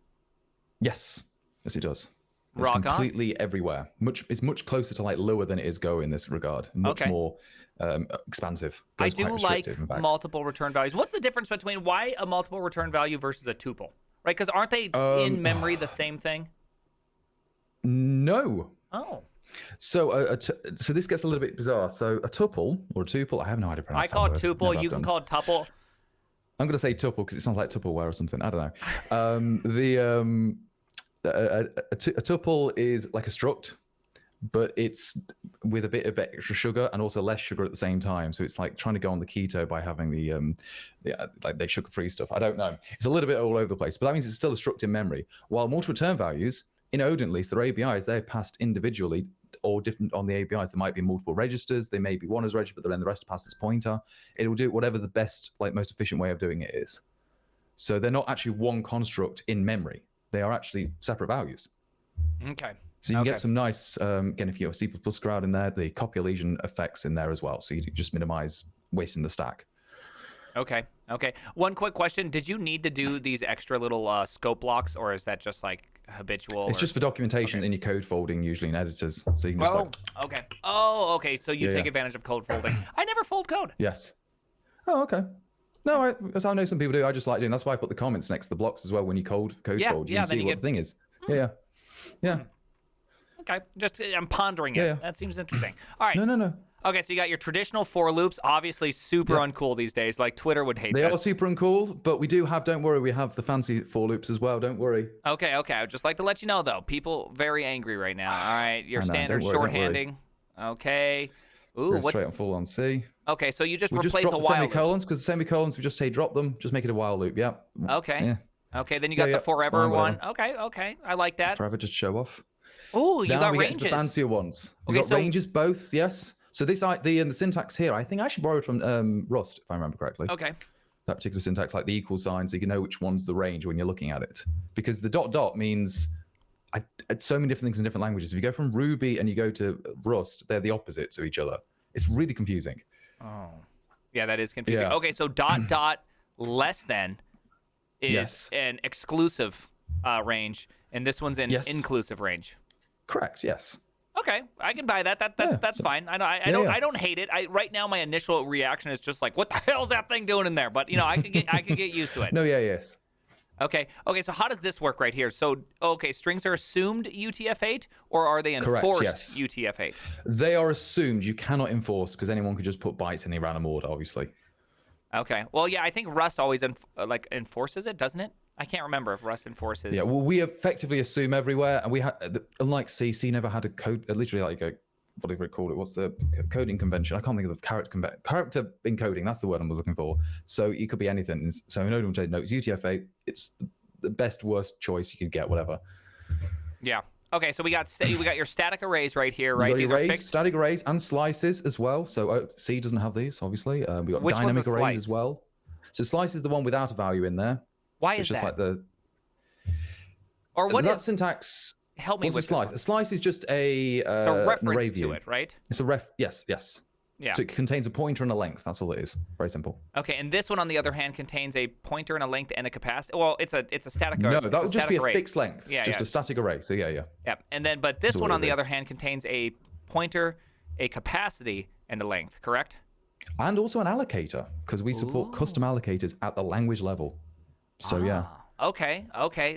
Yes, it does. It's Rock on. completely everywhere. It's much closer to like lower than it is Go in this regard. Much Okay. more expansive. I Go's do quite like restrictive, in fact. multiple return values. What's the difference between why a multiple return value versus a tuple? Right? Because aren't they in memory the same thing? No. Oh. So, so this gets a little bit bizarre. So, a tuple or a tuple, I have no idea how to pronounce I that call it word. tuple. Never You have can done. call it tuple. I'm going to say tuple because it sounds like Tupperware or something. I don't know. A tuple is like a struct, but it's with a bit of extra sugar and also less sugar at the same time. So it's like trying to go on the keto by having the sugar-free stuff. I don't know. It's a little bit all over the place, but that means it's still a struct in memory. While multiple return values, in Odin at least, their ABIs, they're passed individually or different on the ABIs. There might be multiple registers. They may be one as register, but then the rest are passed as pointer. It will do whatever the best, most efficient way of doing it is. So they're not actually one construct in memory. They are actually separate values. Okay. So you can get some nice, again, if you're a C++ crowd in there, the copy lesion effects in there as well. So you just minimize wasting the stack. Okay. One quick question. Did you need to do these extra little scope blocks, or is that just like habitual? It's just for documentation in your code folding, usually in editors. So you can just okay. Oh, okay. So you take advantage of code folding. I never fold code. Yes. Oh, okay. No, as I know some people do. I just like doing. That's why I put the comments next to the blocks as well. When you code fold, you can see what the thing is. Yeah. Okay. Just I'm pondering it. Yeah. That seems interesting. All right. No. Okay, so you got your traditional for loops, obviously super uncool these days. Like Twitter would hate They this. are super uncool, but we do have. Don't worry, we have the fancy for loops as well. Don't worry. Okay. I'd just like to let you know though, people very angry right now. All right, your I know, standard don't worry. shorthanding. Okay. Ooh, Going what's straight on full on C. okay? So you just We just replace drop a the while loop. semicolons because the semicolons we just say drop them. Just make it a while loop. Yeah. Okay. Yeah. Okay. Then you got Yeah, the it's forever fine, one. whatever. Okay. I like that. Forever just show off. Ooh, you Now got we ranges. get to the fancier ones. We Okay, got so- ranges both. Yes. So this the syntax here, I think I actually borrowed from Rust, if I remember correctly. Okay. That particular syntax, like the equal sign, so you can know which one's the range when you're looking at it. Because the dot means it's so many different things in different languages. If you go from Ruby and you go to Rust, they're the opposites of each other. It's really confusing. Oh. Yeah, that is confusing. Yeah. Okay, so dot less than is Yes. an exclusive range, and this one's an Yes. inclusive range. Correct. Yes. Okay, I can buy that. That's so- fine. I Yeah. I don't hate it. Right now my initial reaction is just like, what the hell's that thing doing in there? But I can get used to it. No. Yeah. Yes. Okay. So how does this work right here? So strings are assumed UTF-8 or are they Correct, enforced yes. UTF-8? They are assumed. You cannot enforce because anyone could just put bytes in a random order, obviously. Okay. Well, yeah, I think Rust always enforces it, doesn't it? I can't remember if Rust enforces. Yeah, well, we effectively assume everywhere, and we had, unlike C never had a code, literally like a, whatever it called it, what's the coding convention? I can't think of the character encoding. That's the word I was looking for. So it could be anything. So in Odin, we'll say, no, it's UTF-8. It's the best, worst choice you could get, whatever. Yeah. Okay, so we got your static arrays right here, right? You got These are arrays, fixed. static arrays, and slices as well. So C doesn't have these, obviously. We got Which one's a dynamic arrays slice? as well. So slice is the one without a value in there. Why So is it's just that? like the Or what that is? syntax. Help me What's a with slice? this. A slice is just a It's a an array reference view. to it, right? It's a yes. Yeah. So it contains a pointer and a length. That's all it is. Very simple. Okay, and this one on the other hand contains a pointer and a length and a capacity. Well, it's a static. No, it's that would just be a array. fixed length. Yeah, It's just yeah. a static array. So yeah. Yeah, and then but this That's one what on it the is. other hand contains a pointer, a capacity, and a length. Correct? And also an allocator because we support custom allocators at the language level. So yeah. Okay.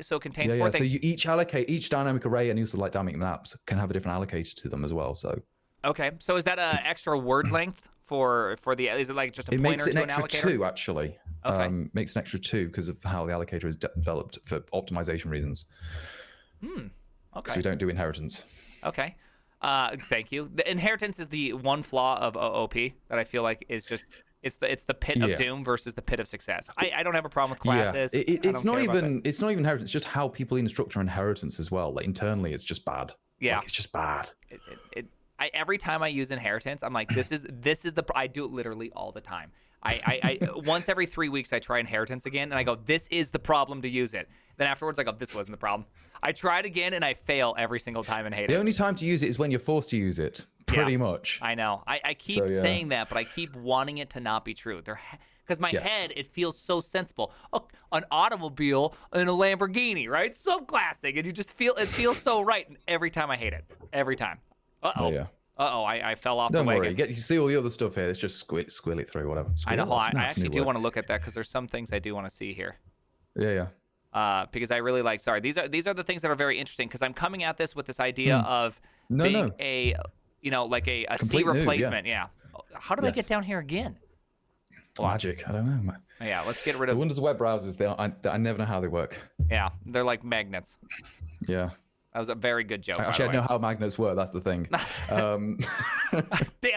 So it contains Yeah, four yeah. So things. you each allocate each dynamic array and also like dynamic maps can have a different allocator to them as well. So Okay, so is that an extra word length for the? Is it like just a it makes pointer it to an an extra allocator? 2 actually. Okay. Makes an extra 2 because of how the allocator is developed for optimization reasons. So Okay. we don't do inheritance. Okay. Thank you. The inheritance is the one flaw of OOP that I feel like is just it's the pit of Yeah. doom versus the pit of success. I don't have a problem with classes. Yeah, I it's don't not care about that. even inheritance. It's just how people even structure inheritance as well. Like internally, it's just bad. Yeah. Like, it's just bad. every time I use inheritance, I'm like, this is the. I do it literally all the time. I once every 3 weeks I try inheritance again, and I go, this is the problem to use it. Then afterwards I go, this wasn't the problem. I try it again and I fail every single time and hate The it. only time to use it is when you're forced to use it. Pretty much. I know. I keep So, yeah. saying that, but I keep wanting it to not be true. Because my Yes. head, it feels so sensible. Oh, an automobile and a Lamborghini, right? So classic, and it feels so right. And every time I hate it. Every time. Uh-oh. Oh, yeah. Uh-oh, I fell off Don't the worry. wagon. You see all the other stuff here. It's just squill it through, whatever. I know. Squill, I that's actually new do word. want to look at that because there's some things I do want to see here. Yeah. Because I really like. Sorry, these are the things that are very interesting. Because I'm coming at this with this idea of being a, like a C Complete noob, yeah. replacement. Yeah. How did I Yes. get down here again? Hold on. Magic. I don't know. Man. Yeah, let's get rid The of. wonders of web browsers. I never know how they work. Yeah, they're like magnets. Yeah. That was a very good joke. Actually, by I the know how magnets work. That's the thing. Damn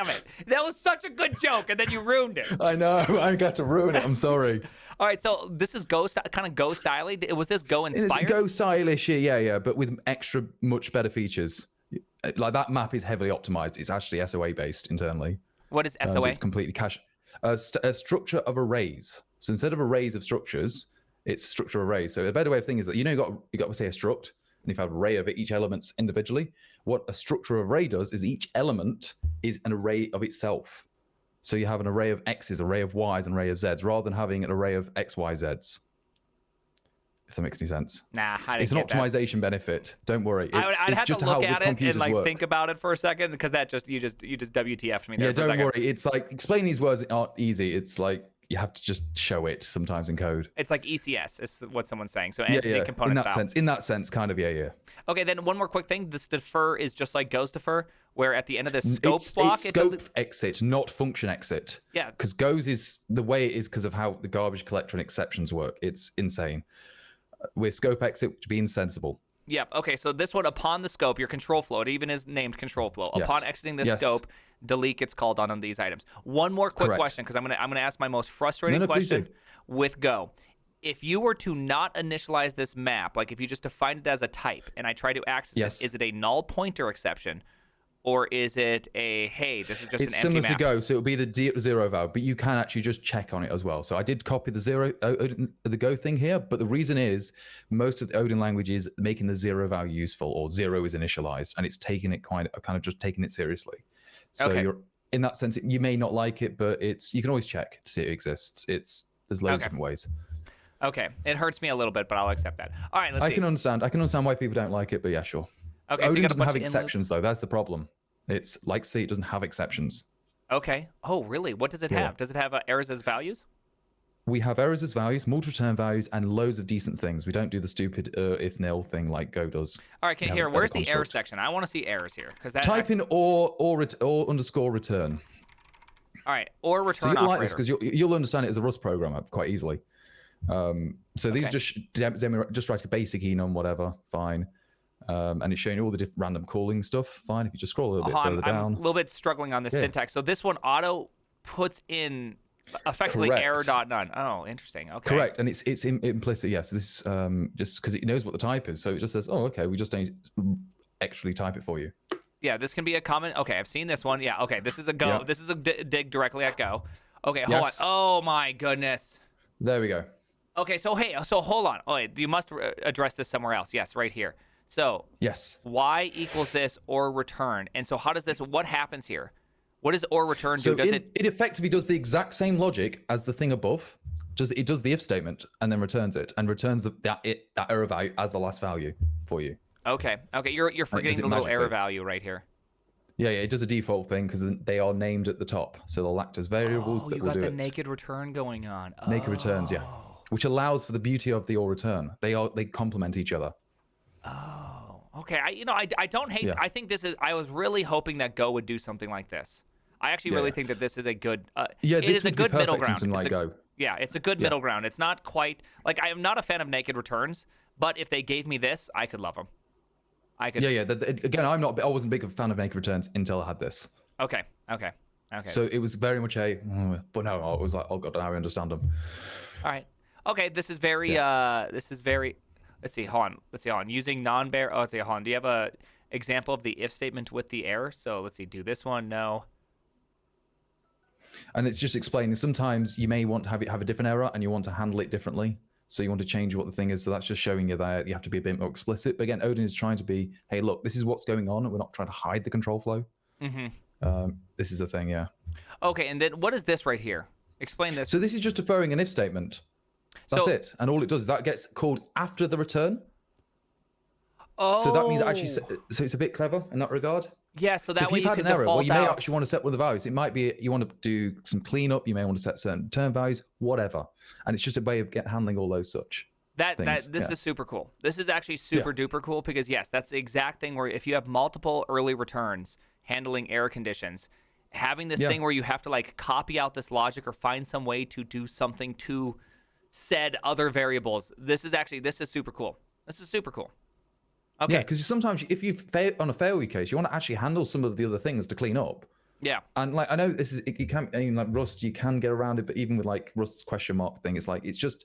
it! That was such a good joke, and then you ruined it. I know. I got to ruin it. I'm sorry. All right, so this is kind of Go styly. Was this Go It's inspired? Go stylish, yeah, but with extra much better features. Like that map is heavily optimized. It's actually SOA based internally. What is So SOA? it's completely cache. A structure of arrays. So instead of arrays of structures, it's structure arrays. So a better way of thinking is that you got to say a struct, and if you have an array of each elements individually, what a structure array does is each element is an array of itself. So you have an array of x's, array of y's, and array of z's, rather than having an array of x, y, z's. If that makes any sense. Nah, I didn't It's an get that. optimization benefit. Don't worry. I'd It's have just to how look with at it and computers like work. think about it for a second because that you just WTF'd me there Yeah, for a don't second. worry. It's like explaining these words aren't easy. It's like you have to just show it sometimes in code. It's like ECS is what someone's saying. So Yeah, entity yeah. component style. In that sense, kind of, yeah. Okay, then one more quick thing. This defer is just like Go's defer, where at the end of the scope block, it's scope exit, not function exit. Yeah. Because Go's is the way it is because of how the garbage collector and exceptions work. It's insane. With scope exit to be insensible. Yep. Okay, so this one, upon the scope, your control flow, it even is named control flow. Yes. Upon exiting the Yes. scope, delete gets called on these items. One more quick Correct. question, because I'm gonna ask my most frustrating No, please question do. with Go. If you were to not initialize this map, like if you just define it as a type and I try to access Yes. it, is it a null pointer exception? Or is it a, hey, this is just It's an empty similar map? to Go, so it'll be the zero value, but you can actually just check on it as well. So I did copy the the Go thing here, but the reason is most of the Odin language is making the zero value useful, or zero is initialized, and it's taking it kind of just taking it seriously. So Okay. you're in that sense, you may not like it, but you can always check to see it exists. There's loads of Okay. different ways. Okay, it hurts me a little bit, but I'll accept that. All right, let's I see. can understand why people don't like it, but yeah, sure. Okay, so you Odin got a doesn't bunch have of in exceptions though. That's the problem. It's like C, it doesn't have exceptions. Okay. Oh, really? What does it Yeah. have? Does it have errors as values? We have errors as values, multi-return values, and loads of decent things. We don't do the stupid if nil thing like Go does. All right, We have here, a better where's the error construct. section? I want to see errors here. Because that. Type in or underscore return. All right, or So return you'll like this operator. because you'll understand it as a Rust programmer quite easily. So these Okay. just write a basic enum, whatever, fine. And it's showing you all the different random calling stuff, fine. If you just scroll a little bit further I'm down. a little bit struggling on this Yeah. syntax. So this one auto puts in effectively Correct. error.none. Oh, interesting. Okay. Correct, and it's implicit. Yes, this just because it knows what the type is, so it just says, "Oh, okay, we just don't actually type it for you." Yeah, this can be a comment. Okay, I've seen this one. Yeah, okay, this is a Go. Yeah. This is a dig directly at Go. Okay, hold Yes. on. Oh, my goodness. There we go. Okay, so hold on. Oh, wait, you must address this somewhere else. Yes, right here. So Yes. y equals this or return. And so how does this, what happens here? What does or return do? So Does it effectively does the exact same logic as the thing above. It does the if statement and then returns it and returns that error value as the last value for you. Okay, you're forgetting it the little error magically. value right here. Yeah, it does a default thing because they are named at the top. So they'll act as variables Oh, that you will got do the it. naked return going on. Naked returns, yeah. Which allows for the beauty of the or return. They complement each other. Okay, I don't hate. Yeah. I think this is. I was really hoping that Go would do something like this. I actually really Yeah. think that this is a good. Yeah, it this is a would be good middle perfect in ground. something It's like a- Go. Yeah, it's a good middle ground. It's not quite like I am not a fan of naked returns, but if they gave me this, I could love them. I could. Yeah. Again, I wasn't big of a fan of naked returns until I had this. Okay. So it was very much but no, it was like, oh god, now I understand them. All right. Okay. This is very. This is very. Let's see. Hold on. Using non-bear. Oh, let's see. Hold on. Do you have a? example of the if statement with the error. So let's see, do this one, no. And it's just explaining sometimes you may want to have a different error and you want to handle it differently. So you want to change what the thing is. So that's just showing you that you have to be a bit more explicit. But again, Odin is trying to be, hey, look, this is what's going on. And we're not trying to hide the control flow. This is the thing, yeah. Okay, and then what is this right here? Explain this. So this is just deferring an if statement. That's it. And all it does is that gets called after the return. Oh. So that means actually, so it's a bit clever in that regard. Yeah, so that if way you've you had can an error, well, you may default out. actually want to set one of the values. It might be you want to do some cleanup. You may want to set certain return values, whatever. And it's just a way of handling all those such things. This is super cool. This is actually super duper cool because yes, that's the exact thing where if you have multiple early returns handling error conditions, having this thing where you have to like copy out this logic or find some way to do something to said other variables. This is super cool. This is super cool. Okay. Yeah, because sometimes if you fail on a failure case, you want to actually handle some of the other things to clean up. Yeah. And like I know this is you can't like Rust, you can get around it, but even with like Rust's question mark thing, it's like it's just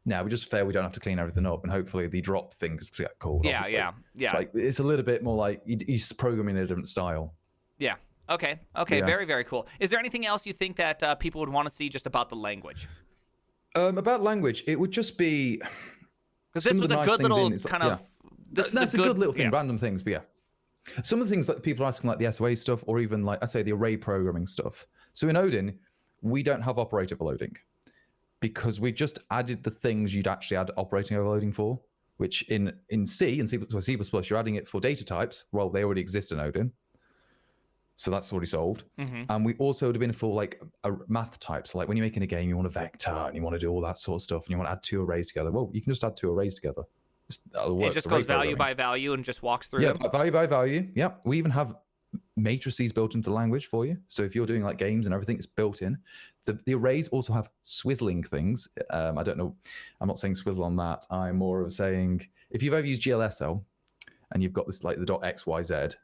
now we just fail, we don't have to clean everything up, and hopefully the drop things get called. Yeah, obviously. yeah. It's like it's a little bit more like you're programming in a different style. Yeah. Okay. Okay. Yeah. Very, very cool. Is there anything else you think that people would want to see just about the language? About language, it would just be because this was a good little kind of. That's a good little thing, random things, but yeah. Some of the things that people are asking, like the SOA stuff, or even like I say the array programming stuff. So in Odin, we don't have operator overloading because we just added the things you'd actually add operating overloading for, which in C and C++, you're adding it for data types. Well, they already exist in Odin. So that's already solved. And we also would have been for like a math types. Like when you're making a game, you want a vector and you want to do all that sort of stuff and you want to add two arrays together. Well, you can just add two arrays together. It just goes value by value and just walks through them? Yeah, value by value. Yeah. We even have matrices built into the language for you. So if you're doing like games and everything, it's built in. The arrays also have swizzling things. I don't know. I'm not saying swizzle on that. I'm more of saying if you've ever used GLSL and you've got this like the .xyz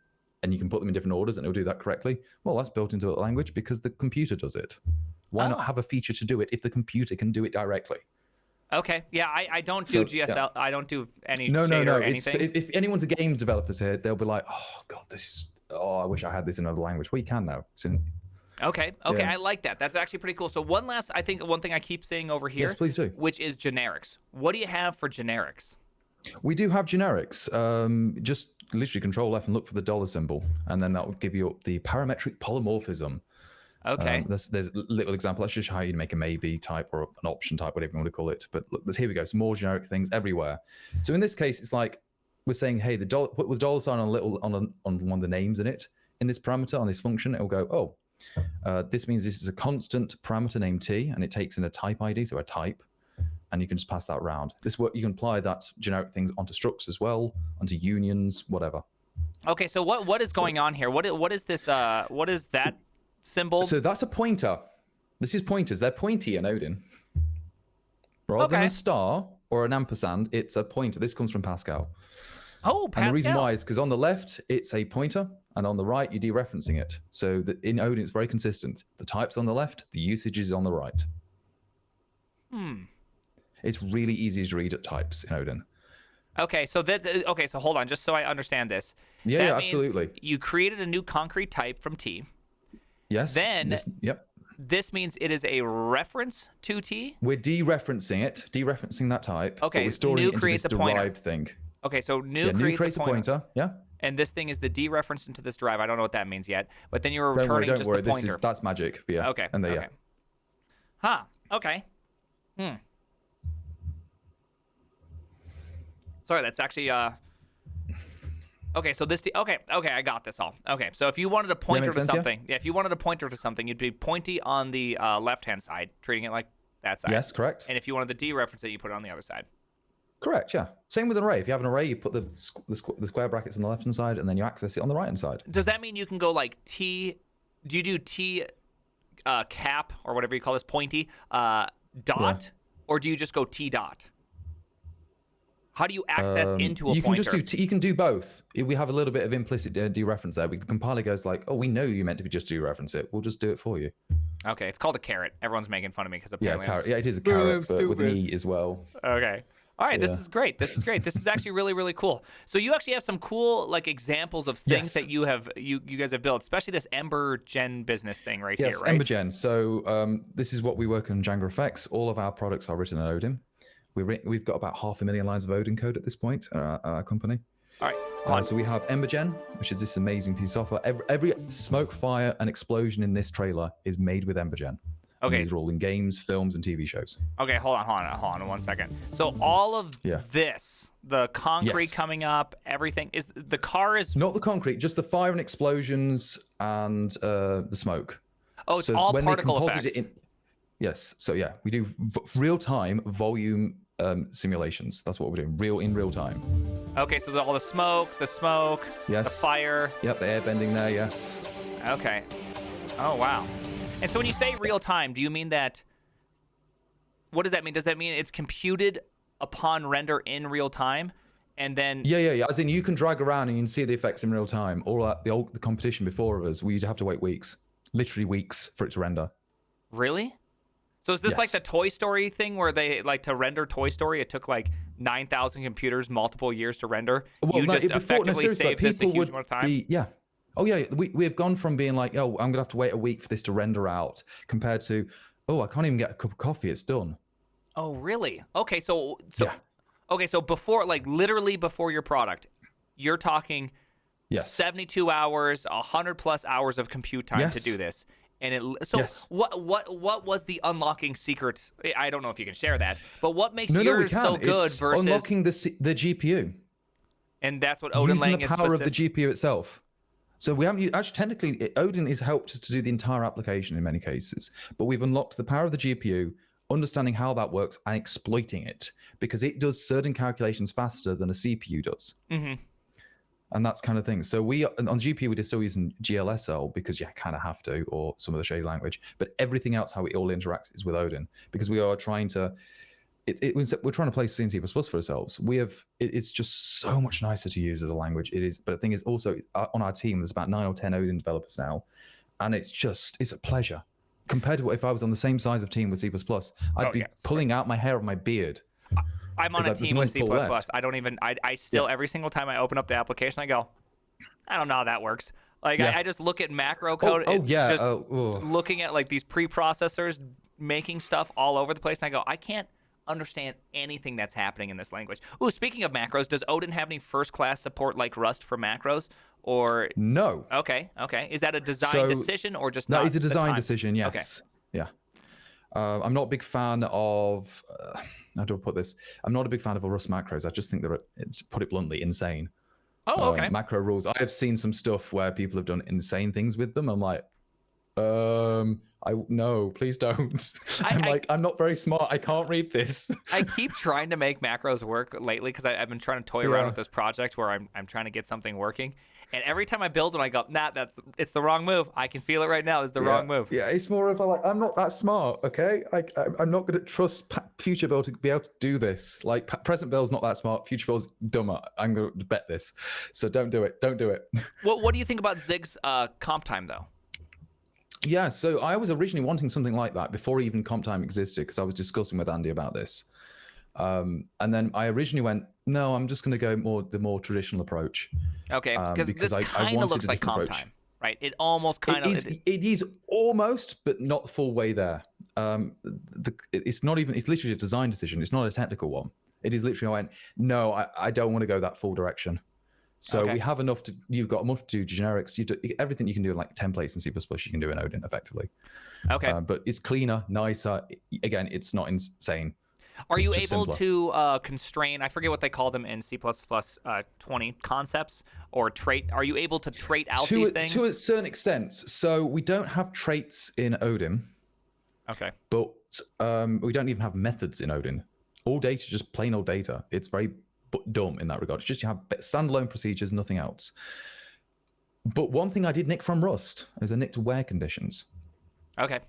and you can put them in different orders and it'll do that correctly. Well, that's built into a language because the computer does it. Why not have a feature to do it if the computer can do it directly? Okay. Yeah, I don't do GSL. Yeah. I don't do any no. anything. If anyone's a games developers here, they'll be like, oh, God, I wish I had this in another language. Well, you can now. Okay. Yeah. I like that. That's actually pretty cool. So one thing I keep seeing over here. Yes, please do. Which is generics. What do you have for generics? We do have generics. Just literally control F and look for the dollar symbol. And then that will give you the parametric polymorphism. Okay. There's a little example. That's just how you make a maybe type or an option type, whatever you want to call it. But look, here we go. Some more generic things everywhere. So in this case, it's like we're saying, hey, put the dollar sign on one of the names in it. In this parameter, on this function, it'll go, this means this is a constant parameter named T, and it takes in a type ID, so a type, and you can just pass that around. You can apply that generic things onto structs as well, onto unions, whatever. Okay, so what is going on here? What is this? What is that symbol? So that's a pointer. This is pointers. They're pointy in Odin. Rather than a star or an ampersand, it's a pointer. This comes from Pascal. Oh, Pascal. And the reason why is because on the left, it's a pointer, and on the right, you're dereferencing it. So in Odin, it's very consistent. The type's on the left, the usage is on the right. It's really easy to read at types in Odin. Okay, so so hold on, just so I understand this. Yeah, absolutely. You created a new concrete type from T. Yes. Then this means it is a reference to T? We're dereferencing that type. Okay, but we're storing it into this derived thing. Okay, so new creates a pointer. Yeah. And this thing is the dereference into this drive. I don't know what that means yet. But then you're returning just the pointer. That's magic. But yeah. Okay. And okay. Huh. Okay. Sorry, that's actually okay, so this okay, I got this all. Okay, so if you wanted a pointer to something, if you wanted a pointer to something, you'd be pointy on the left-hand side, treating it like that side. Yes, correct. And if you wanted to dereference it, you put it on the other side. Correct, yeah. Same with an array. If you have an array, you put the square brackets on the left-hand side, and then you access it on the right-hand side. Does that mean you can go like T? Do you do T cap or whatever you call this, pointy dot, or do you just go T dot? How do you access into a pointer? You can do both. We have a little bit of implicit dereference there. The compiler goes like, "Oh, we know you meant to be just dereference it. We'll just do it for you." Okay, it's called a caret. Everyone's making fun of me because apparently it is a caret, but with an E as well. Okay. All right, this Yeah. is great. This is great. This is actually really, really cool. So you actually have some cool like examples of things Yes. that you guys have built, especially this Ember Gen business thing right Yes, here, right? Embergen. So this is what we work on Django FX. All of our products are written in Odin. We've got about 500,000 lines of Odin code at this point at our company. All right, hold on. So we have Embergen, which is this amazing piece of software. Every smoke, fire, and explosion in this trailer is made with Embergen. And Okay. these are all in games, films, and TV shows. Okay, hold on 1 second. So all of this, the concrete Yes. coming up, everything is the car is Not the concrete, just the fire and explosions and the smoke. oh, it's So all when particle they composite effects. it in, yes. So yeah, we do real-time volume simulations. That's what we're doing. In real time. Okay, so all the smoke, the Yes. fire. Yep, the air bending there. Yes. Okay. Oh wow. And so when you say real time, do you mean that? What does that mean? Does that mean it's computed upon render in real time, and then? Yeah. As in, you can drag around and you can see the effects in real time. All that the competition before of us, we'd have to wait weeks, literally weeks, for it to render. Really? So is this like the Yes. Toy Story thing where they like to render Toy Story? It took like 9,000 computers, multiple years to render. You just effectively seriously, saved this a people huge would amount of time. be, yeah. Oh yeah, we have gone from being like, oh, I'm gonna have to wait a week for this to render out, compared to, oh, I can't even get a cup of coffee, it's done. Oh really? Okay, so Yeah. okay, so before like literally before your product, you're talking Yes. 72 hours, 100 plus hours of compute time to Yes. do this. And it so Yes. what was the unlocking secret? I don't know if you can share that, but what makes No, we yours can. so good It's versus unlocking the GPU, and that's what Odin using Lang the is power of the specific. GPU itself. So we haven't actually technically Odin has helped us to do the entire application in many cases, but we've unlocked the power of the GPU, understanding how that works and exploiting it because it does certain calculations faster than a CPU does. Mhm. And that's kind of thing. So we on GPU we're still using GLSL because you kind of have to, or some of the shade language. But everything else, how it all interacts, is with Odin because we are trying to. We're trying to play C and C++ for ourselves. It's just so much nicer to use as a language. It is, but the thing is also on our team there's about 9 or 10 Odin developers now, and it's a pleasure compared to what if I was on the same size of team with C++. I'd be pulling out my hair of my beard. I'm on a there's team no with C++. pull left. I don't even. I still every single time I open up the application, I go, I don't know how that works. Like Yeah. I just look at macro code. Just looking at like these preprocessors making stuff all over the place, and I go, I can't understand anything that's happening in this language. Ooh, speaking of macros, does Odin have any first-class support like Rust for macros? Or No. okay, is that a design So, decision or just That not is a the design time? decision, yes. Yeah. I'm not a big fan of, how do I put this? I'm not a big fan of Rust macros. I just think they're, to put it bluntly, insane. Oh, okay. Macro rules. I have seen some stuff where people have done insane things with them. I'm like, no, please don't. I'm not very smart. I can't read this. I keep trying to make macros work lately because I've been trying to toy around Yeah. with this project where I'm trying to get something working. And every time I build one, I go, nah, it's the wrong move. I can feel it right now. It's the wrong move. Yeah, it's more of a, like, I'm not that smart, okay? I'm not going to trust future Bill to be able to do this. Like, present Bill's not that smart. Future Bill's dumber. I'm going to bet this. So don't do it. Don't do it. What do you think about Zig's comp time, though? Yeah, so I was originally wanting something like that before even comp time existed because I was discussing with Andy about this. And then I originally went, no, I'm just going to go the more traditional approach. Okay, because this I kind of wanted looks a like different comp approach. time, right? It almost kind of. It is almost, but not the full way there. It's not even. It's literally a design decision. It's not a technical one. It is literally. I went, no, I don't want to go that full direction. So we have enough to. You've got enough to do generics. You do everything you can do in like templates in C++. You can do in Odin effectively. Okay. But it's cleaner, nicer. Again, it's not insane. Are you just able simpler. to constrain? I forget what they call them in C++ 20 concepts or trait. Are you able to trait out these things? To a certain extent. So we don't have traits in Odin, Okay. but we don't even have methods in Odin. All data, just plain old data. It's very dumb in that regard. It's just you have standalone procedures, nothing else. But one thing I did nick from Rust is I nicked where conditions. Okay.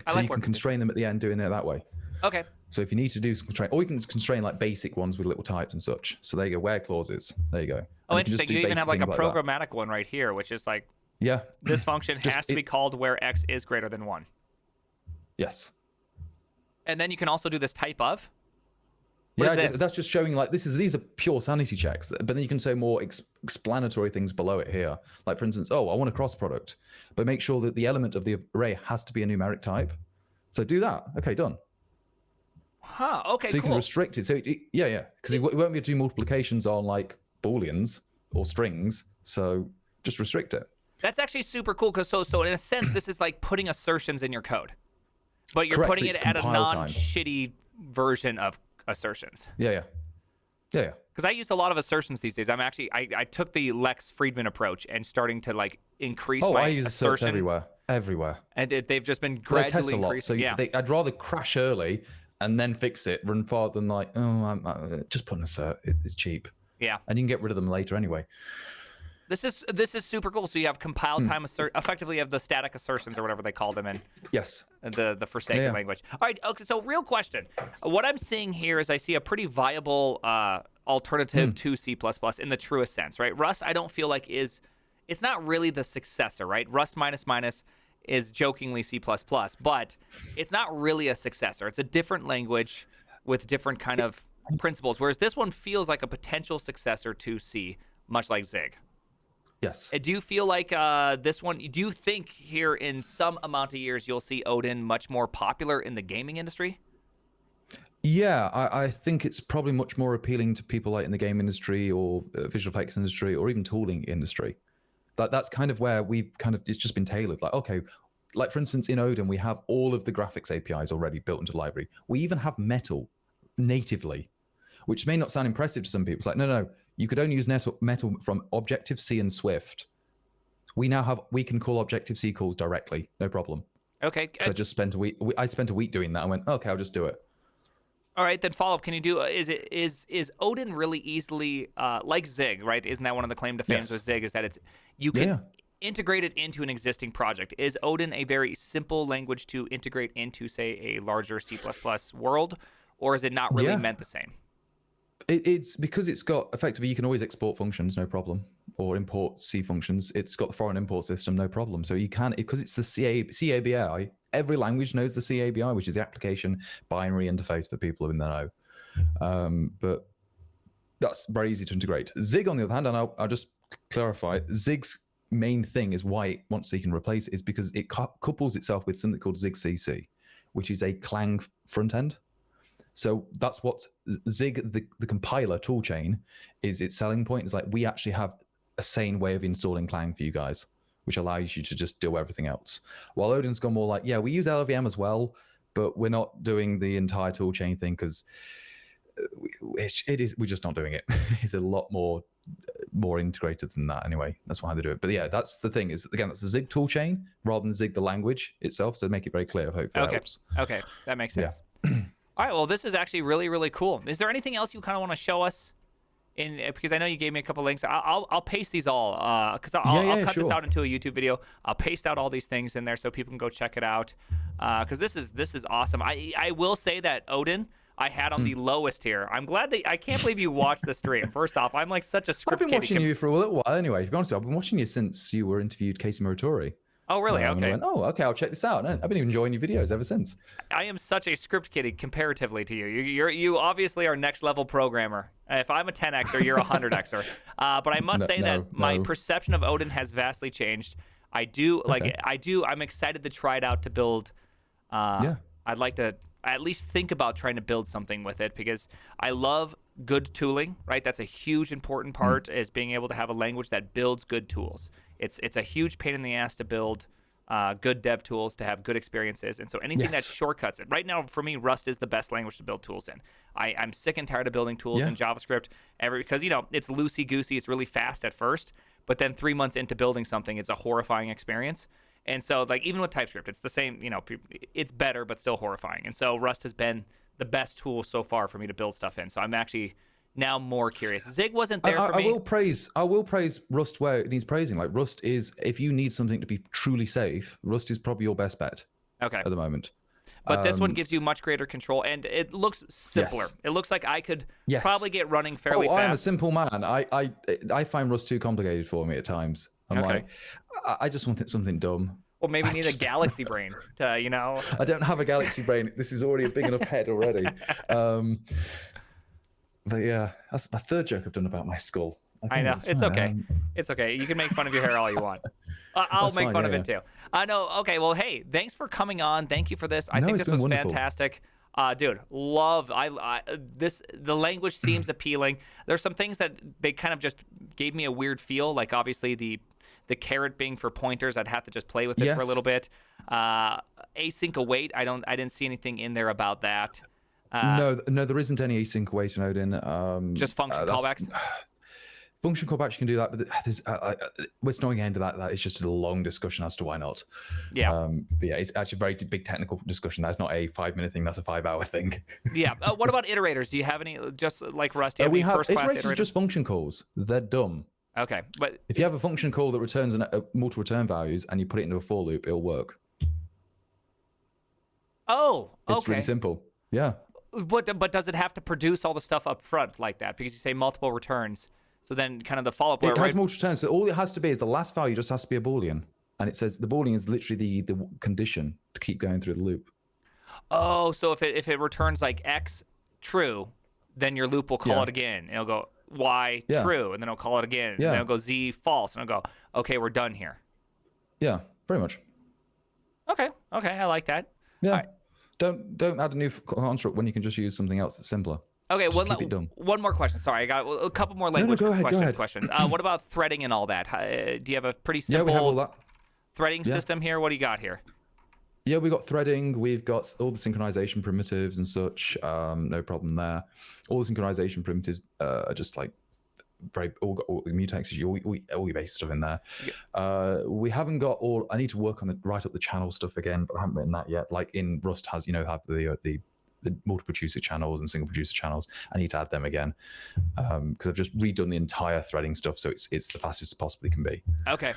I So like you where can constrain them at the end doing it that way. Okay. So if you need to do some constraint, or you can constrain like basic ones with little types and such. So there you go, where clauses. There you go. Oh, And can just interesting. do You even basic have like a things that. programmatic one right here, which is like Yeah. this function Just has to be called where x is greater than 1. Yes. And then you can also do this type of. What is this? that's just showing like these are pure sanity checks. But then you can say more explanatory things below it here. Like for instance, oh, I want a cross product, but make sure that the element of the array has to be a numeric type. So do that. Okay, done. Huh. Okay. So you cool. can restrict it. So yeah, because it won't be able to do multiplications on like booleans or strings. So just restrict it. That's actually super cool because so in a sense, this is like putting assertions in your code, but you're Correct, putting but it it's at a compile time. non-shitty version of assertions. Yeah. Because I use a lot of assertions these days. I took the Lex Friedman approach and starting to like increase my I use asserts assertion everywhere. and they've just been They gradually test a lot, increasing. so Yeah. I'd rather crash early and then fix it, run far than like, just put an assert. It's cheap, Yeah. and you can get rid of them later anyway. This is super cool. So you have compile time effectively you have the static assertions or whatever they call them in Yes. the Forsaken language. All right. Okay. So real question. What I'm seeing here is I see a pretty viable alternative to C++ in the truest sense, right? Rust, I don't feel like it's not really the successor, right? Rust ---- is jokingly C++, but it's not really a successor. It's a different language with different kind of principles, whereas this one feels like a potential successor to C, much like Zig. Yes. Do you feel like this one, do you think here in some amount of years you'll see Odin much more popular in the gaming industry? Yeah, I think it's probably much more appealing to people like in the game industry or visual effects industry or even tooling industry. That's kind of where it's just been tailored. Like, okay, like for instance, in Odin, we have all of the graphics APIs already built into the library. We even have Metal natively, which may not sound impressive to some people. It's like, no, you could only use Metal from Objective-C and Swift. We can call Objective-C calls directly, no problem. Okay. So I just spent a week. I spent a week doing that. I went, okay, I'll just do it. All right, then follow up. Can you do? Is Odin really easily like Zig? Right? Isn't that one of the claim to fame with Zig? Is that you can integrate it into an existing project? Is Odin a very simple language to integrate into, say, a larger C++ world, or is it not really meant the same? It's because it's got effectively you can always export functions, no problem, or import C functions. It's got the foreign import system, no problem. So you can, because it's the CABI. Every language knows the CABI, which is the application binary interface for people in the know. But that's very easy to integrate. Zig, on the other hand, and I'll just clarify, Zig's main thing is why it wants to replace it is because it couples itself with something called Zig CC, which is a Clang front end. So that's what Zig, the compiler toolchain, is its selling point. Is like, we actually have a sane way of installing Clang for you guys, which allows you to just do everything else. While Odin's gone more like, yeah, we use LLVM as well, but we're not doing the entire toolchain thing because we're just not doing it. It's a lot more integrated than that anyway. That's why they do it. But yeah, that's the thing is, again, that's the Zig toolchain rather than Zig the language itself. So make it very clear. Hopefully that helps. Okay, that makes sense. Yeah. All right, well, this is actually really, really cool. Is there anything else you kind of want to show us? Because I know you gave me a couple links. I'll paste these all because I'll cut this out into a YouTube video. I'll paste out all these things in there so people can go check it out. Because this is awesome. I will say that Odin I had on the lowest tier. I'm glad that I can't believe you watched the stream. First off, I'm like such a script I've been kitty. watching you for a little while anyway. To be honest with you, I've been watching you since you were interviewed Casey Muratori. Oh, really? And Okay. I went, okay, I'll check this out. And I've been enjoying your videos ever since. I am such a script kitty comparatively to you. You obviously are next level programmer. If I'm a 10xer, you're a 100xer. But I must say that my perception of Odin has vastly changed. I do I'm excited to try it out to build. I'd like to at least think about trying to build something with it because I love good tooling, right? That's a huge important part is being able to have a language that builds good tools. It's a huge pain in the ass to build good dev tools, to have good experiences. And so anything that shortcuts it. Right now, for me, Rust is the best language to build tools in. I'm sick and tired of building tools in JavaScript because, it's loosey-goosey. It's really fast at first. But then 3 months into building something, it's a horrifying experience. And so, even with TypeScript, it's the same, it's better, but still horrifying. And so Rust has been the best tool so far for me to build stuff in. So I'm actually now more curious. Zig wasn't there for me. I will praise Rust where it needs praising. Like Rust is, if you need something to be truly safe, Rust is probably your best bet. Okay. At the moment. But this one gives you much greater control, and it looks simpler. Yes. It looks like I could probably get running fairly fast. I'm a simple man. I find Rust too complicated for me at times. I'm like, I just want something dumb. Or maybe need a galaxy brain to, I don't have a galaxy brain. This is already a big enough head already. But yeah, that's my third joke I've done about my skull. I know. That's It's fine. okay. It's okay. You can make fun of your hair all you want. I'll That's make fine, fun yeah, of it too. I know. Okay. Well, hey, thanks for coming on. Thank you for this. I No, think it's this was been wonderful. fantastic. Dude, love. The language seems appealing. There's some things that they kind of just gave me a weird feel. Like obviously the carrot being for pointers, I'd have to just play with it for a Yes. little bit. Async await. I didn't see anything in there about that. No, there isn't any async await in Odin. Just function callbacks. Function callbacks, you can do that, but there's, we're not going into that. That is just a long discussion as to why not. Yeah. But yeah, it's actually a very big technical discussion. That's not a 5-minute thing. That's a 5-hour thing. Yeah. What about iterators? Do you have any? Just like Rust, do you have We any have first-class iterators are iterators? just function calls. They're dumb. Okay, but If you have a function call that returns multiple return values and you put it into a for loop, it'll work. It's okay. really simple. Yeah. But does it have to produce all the stuff up front like that? Because you say multiple returns. So then kind of the follow-up. It has right? multiple returns. So all it has to be is the last value just has to be a Boolean. And it says the Boolean is literally the condition to keep going through the loop. Oh, so if it returns like X true, then your loop will call Yeah. it again. It'll go Y Yeah. true, and then it'll call it again. And Yeah. then it'll go Z false, and it'll go, okay, we're done here. Yeah, pretty much. Okay, I like that. Yeah. All right. Don't add a new construct when you can just use something else that's simpler. Okay, Just keep it dumb. one more question. Sorry, I got a couple more language go ahead. questions. What about threading and all that? Do you have a pretty Yeah, we have all simple that. threading Yeah. system here? What do you got here? Yeah, we've got threading. We've got all the synchronization primitives and such. No problem there. All the synchronization primitives are just like all the mutex, all your basic stuff in there. We haven't got all. I need to write up the channel stuff again, but I haven't written that yet. Like in Rust have the multiple producer channels and single producer channels. I need to add them again because I've just redone the entire threading stuff, so it's the fastest it possibly can be. Okay.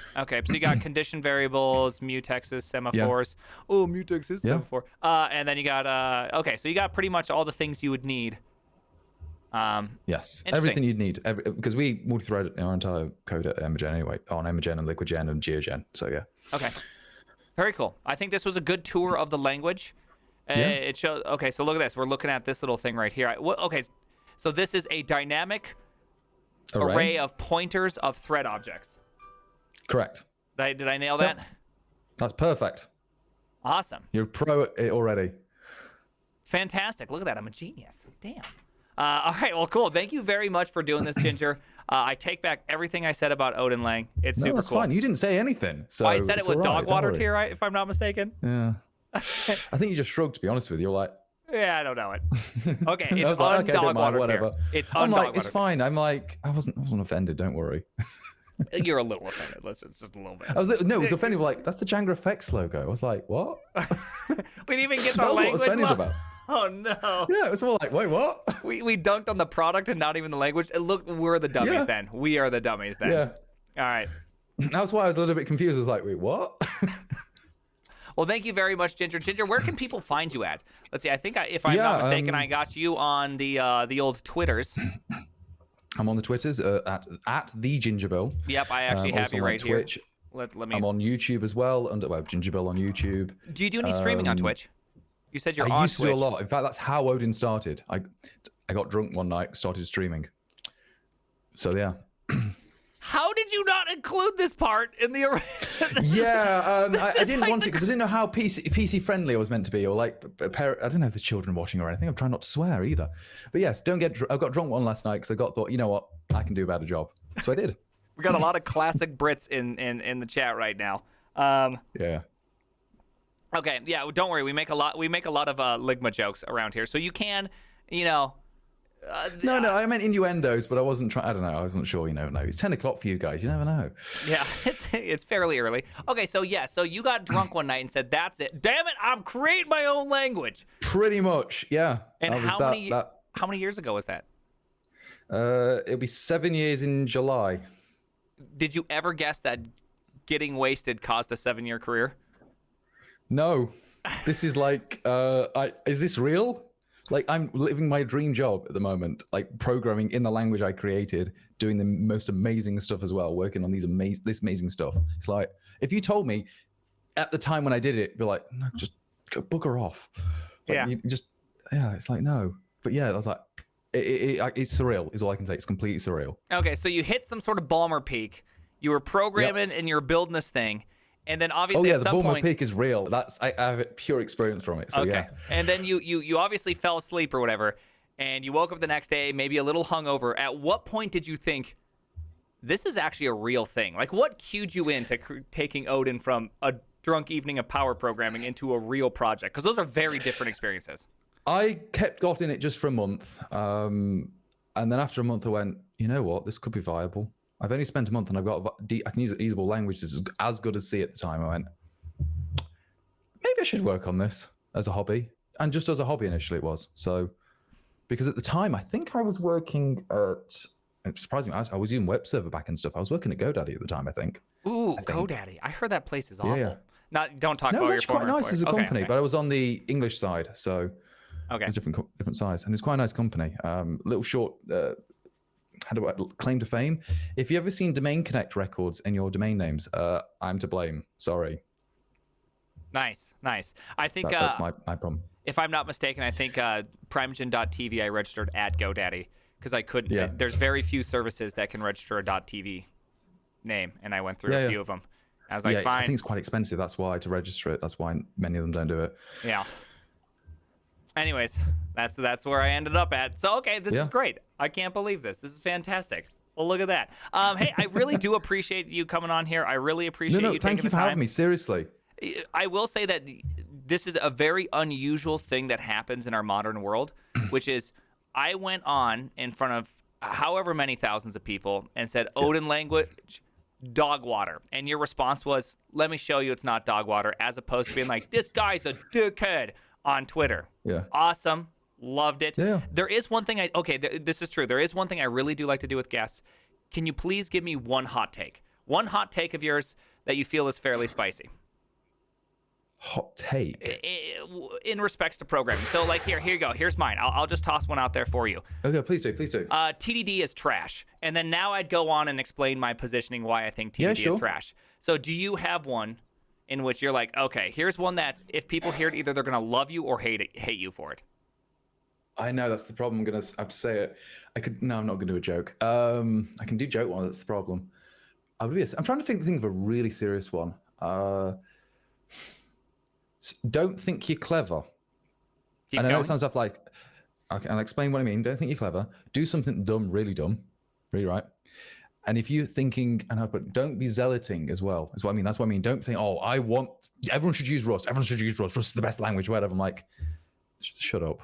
So you got condition variables, mutexes, semaphores. Oh, mutex is Yeah. semaphore. And then you got okay. So you got pretty much all the things you would need. Yes, Interesting. everything you'd need, because we multi-thread our entire code at Emogen anyway, on Emogen and LiquidGen and GeoGen. So yeah. Okay. Very cool. I think this was a good tour of the language. It shows. Okay, so look at this. We're looking at this little thing right here. Okay, so this is a dynamic array of pointers of thread objects. Correct. Did I nail that? Yep. That's perfect. Awesome. You're a pro at it already. Fantastic. Look at that. I'm a genius. Damn. All right. Well, cool. Thank you very much for doing this, Ginger. I take back everything I said about Odin Lang. It's No, super that's cool. fine. You didn't say anything. So I said it it's with all right, dog don't water worry. tier, right? If I'm not mistaken. Yeah. I think you just shrugged, to be honest with you. You're like, Yeah, I don't know it. Okay, I it's was on like, okay, dog don't mind, water whatever. tier. It's I'm on like, dog it's water fine. I'm like, I wasn't offended. Don't worry. tier. You're a little offended. Let's just a little bit. No, it was offended. Like, that's the Django FX logo. I was like, what? We didn't even get the That was what I was language. offended about. Oh no. Yeah, it was more like, wait, what? We dunked on the product and not even the language. Look, we're the dummies Yeah. then. We are the dummies then. Yeah. All right. That's why I was a little bit confused. I was like, wait, what? Well, thank you very much, Ginger. Ginger, where can people find you at? Let's see. I think if I'm not mistaken, I got you on the old Twitters. I'm on the Twitters at the Gingerbill. Yep, I actually have also you on right here. Twitch. Let me. I'm on YouTube as well, under Gingerbill on YouTube. Do you do any streaming on Twitch? You said you're I on used to Twitch. do a lot. In fact, that's how Odin started. I got drunk one night, started streaming. So yeah. How did you not include this part in the? Yeah, I is didn't like want the- it because I didn't know how PC friendly I was meant to be, or like I don't know if the children watching or anything. I'm trying not to swear either. But yes, don't get. I got drunk one last night because I thought, you know what, I can do a better job. So I did. We got a lot of classic Brits in the chat right now. Yeah. Okay, yeah, don't worry. We make a lot of Ligma jokes around here, so you can, you know. No, I meant innuendos, but I wasn't trying. I don't know. I wasn't sure. No, it's 10 o'clock for you guys. You never know. Yeah, it's fairly early. Okay, so yeah, so you got drunk one night and said, "That's it. Damn it, I'm creating my own language." Pretty much, yeah. And I was how many years ago was that? It'll be 7 years in July. Did you ever guess that getting wasted caused a 7-year career? No, this is like, is this real? Like, I'm living my dream job at the moment, like programming in the language I created, doing the most amazing stuff as well, working on this amazing stuff. It's like, if you told me at the time when I did it, be like, no, just go booger off. Like, Yeah. it's like, no. But yeah, I was like, It's surreal, is all I can say. It's completely surreal. Okay, so you hit some sort of Balmer peak. You were programming and you're building this thing, and then Oh obviously yeah, at the some Bulmer point. Peak is real. I have a pure experience from it. So Okay. yeah. And then you obviously fell asleep or whatever, and you woke up the next day, maybe a little hungover. At what point did you think this is actually a real thing? Like, what cued you into taking Odin from a drunk evening of power programming into a real project? Because those are very different experiences. I got in it just for a month, and then after a month, I went, you know what, this could be viable. I've only spent a month, and I can use usable language. This is as good as C at the time. I went, maybe I should work on this as a hobby, and just as a hobby initially it was. So, because at the time, I think I was working at, surprisingly, I was using web server back and stuff. I was working at GoDaddy at the time, I think. Ooh, GoDaddy. I heard that place is awful. Yeah. Don't talk No, it about was your actually quite former nice as a employer. company, but I was on the English side, so Okay. it was different size, and it's quite a nice company. Little short, how do I claim to fame? If you ever seen Domain Connect records in your domain names, I'm to blame. Sorry, Nice. I think that's my problem. if I'm not mistaken, I think Primegen.tv I registered at GoDaddy because I couldn't. Yeah. There's very few services that can register a .tv name, and I went through a few of them. I was like, I fine. think it's quite expensive. That's why to register it. That's why many of them don't do it. Yeah. Anyways, that's where I ended up at. So okay, this is great. I can't believe this. This is fantastic. Well, look at that. Hey, I really do appreciate you coming on here. I really appreciate you taking Thank you the for time. having me. Seriously. I will say that this is a very unusual thing that happens in our modern world, which is I went on in front of however many thousands of people and said Odin language, dog water. And your response was, let me show you it's not dog water, as opposed to being like, this guy's a dickhead on Twitter. Yeah. Awesome. Loved it. Yeah. There is one thing this is true. There is one thing I really do like to do with guests. Can you please give me one hot take? One hot take of yours that you feel is fairly spicy. Hot take. In respects to programming. So, like, here you go. Here's mine. I'll just toss one out there for you. Okay, please do. TDD is trash. And then now I'd go on and explain my positioning why I think TDD is trash. So, do you have one in which you're like, okay, here's one that if people hear it, either they're going to love you or hate you for it? I know that's the problem. I'm gonna have to say it. No, I'm not gonna do a joke. I can do joke one. That's the problem. I'm trying to think of a really serious one. Don't think you're clever. Keep and I know going. it sounds off like. Okay, I'll explain what I mean. Don't think you're clever. Do something dumb, really right. And if you're thinking, but don't be zealoting as well. Is what I mean. That's what I mean. Don't say, oh, everyone should use Rust. Everyone should use Rust. Rust is the best language. Whatever. I'm like, shut up.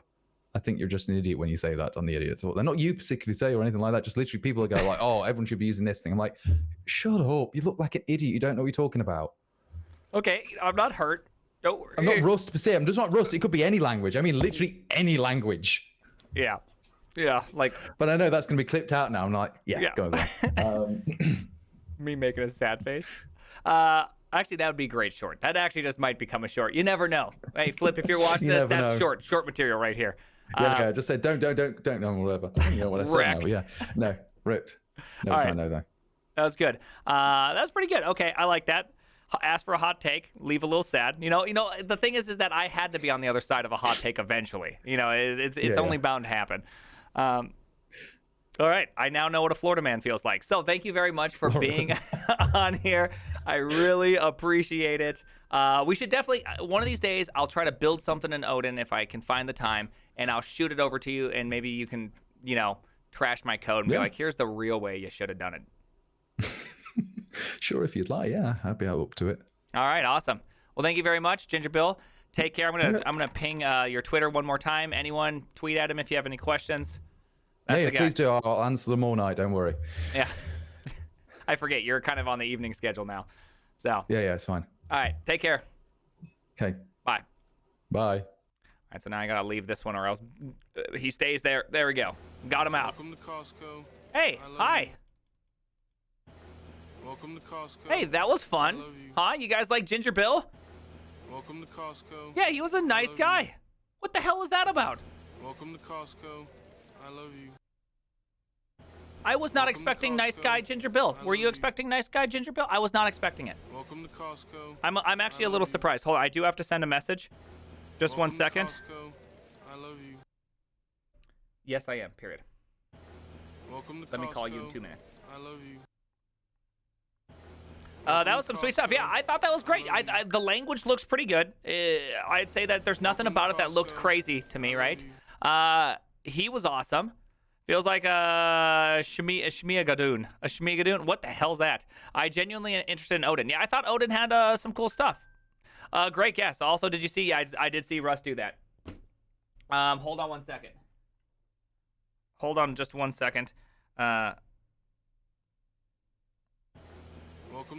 I think you're just an idiot when you say that on the idiot. So they're not you particularly say or anything like that. Just literally people go like, oh, everyone should be using this thing. I'm like, shut up. You look like an idiot. You don't know what you're talking about. Okay, I'm not hurt. Don't worry. I'm not Rust per se. I'm just not Rust. It could be any language. I mean, literally any language. Yeah, like. But I know that's going to be clipped out now. I'm like, go on. Me making a sad face. Actually, that would be a great short. That actually just might become a short. You never know. Hey, Flip, if you're watching this, that's short material right here. Yeah, just say don't, no, whatever. You know what I said now, yeah. No, ripped. No, All it's right. not no, though. That was good. That's pretty good. Okay, I like that. Ask for a hot take, leave a little sad. You know. The thing is that I had to be on the other side of a hot take eventually. It's only bound to happen. All right, I now know what a Florida man feels like. So thank you very much for being on here. I really appreciate it. We should definitely, one of these days, I'll try to build something in Odin if I can find the time, and I'll shoot it over to you, and maybe you can, trash my code and be like, here's the real way you should have done it. Sure, if you'd like, yeah, I'd be up to it. All right, awesome. Well, thank you very much, Ginger Bill. Take care. I'm gonna ping your Twitter one more time. Anyone, tweet at him if you have any questions. That's the guy. Please do. I'll answer them all night. Don't worry. Yeah. I forget. You're kind of on the evening schedule now. So. Yeah, it's fine. All right. Take care. Okay. Bye. Bye. All right. So now I got to leave this one or else he stays there. There we go. Got him out. Welcome to Costco. Hey. Hi. Welcome to Costco. Hey, that was fun. I love you. Huh? You guys like Ginger Bill? Welcome to Costco. Yeah, he was a nice love guy. you. What the hell was that about? Welcome to Costco. I love you. I was not Welcome to expecting nice Costco. guy Ginger Bill. I Were love you you. expecting nice guy Ginger Bill? I was not expecting it. Welcome to Costco. I'm actually a love little you. surprised. Hold on, I do have to send a message. Just one Welcome to second. Costco. I love you. Yes, I am. Period. Welcome to Let me call you in Costco. 2 minutes. I love you. That was some sweet stuff. Yeah, I thought that was great. The language looks pretty good. I'd say that there's nothing about it that looked crazy to me, right? He was awesome. Feels like a Shmiagadoon. A Shmiagadoon? What the hell's that? I genuinely interested in Odin. Yeah, I thought Odin had some cool stuff. Great guess. Also, did you see? I did see Russ do that. Hold on 1 second. Hold on just 1 second. Welcome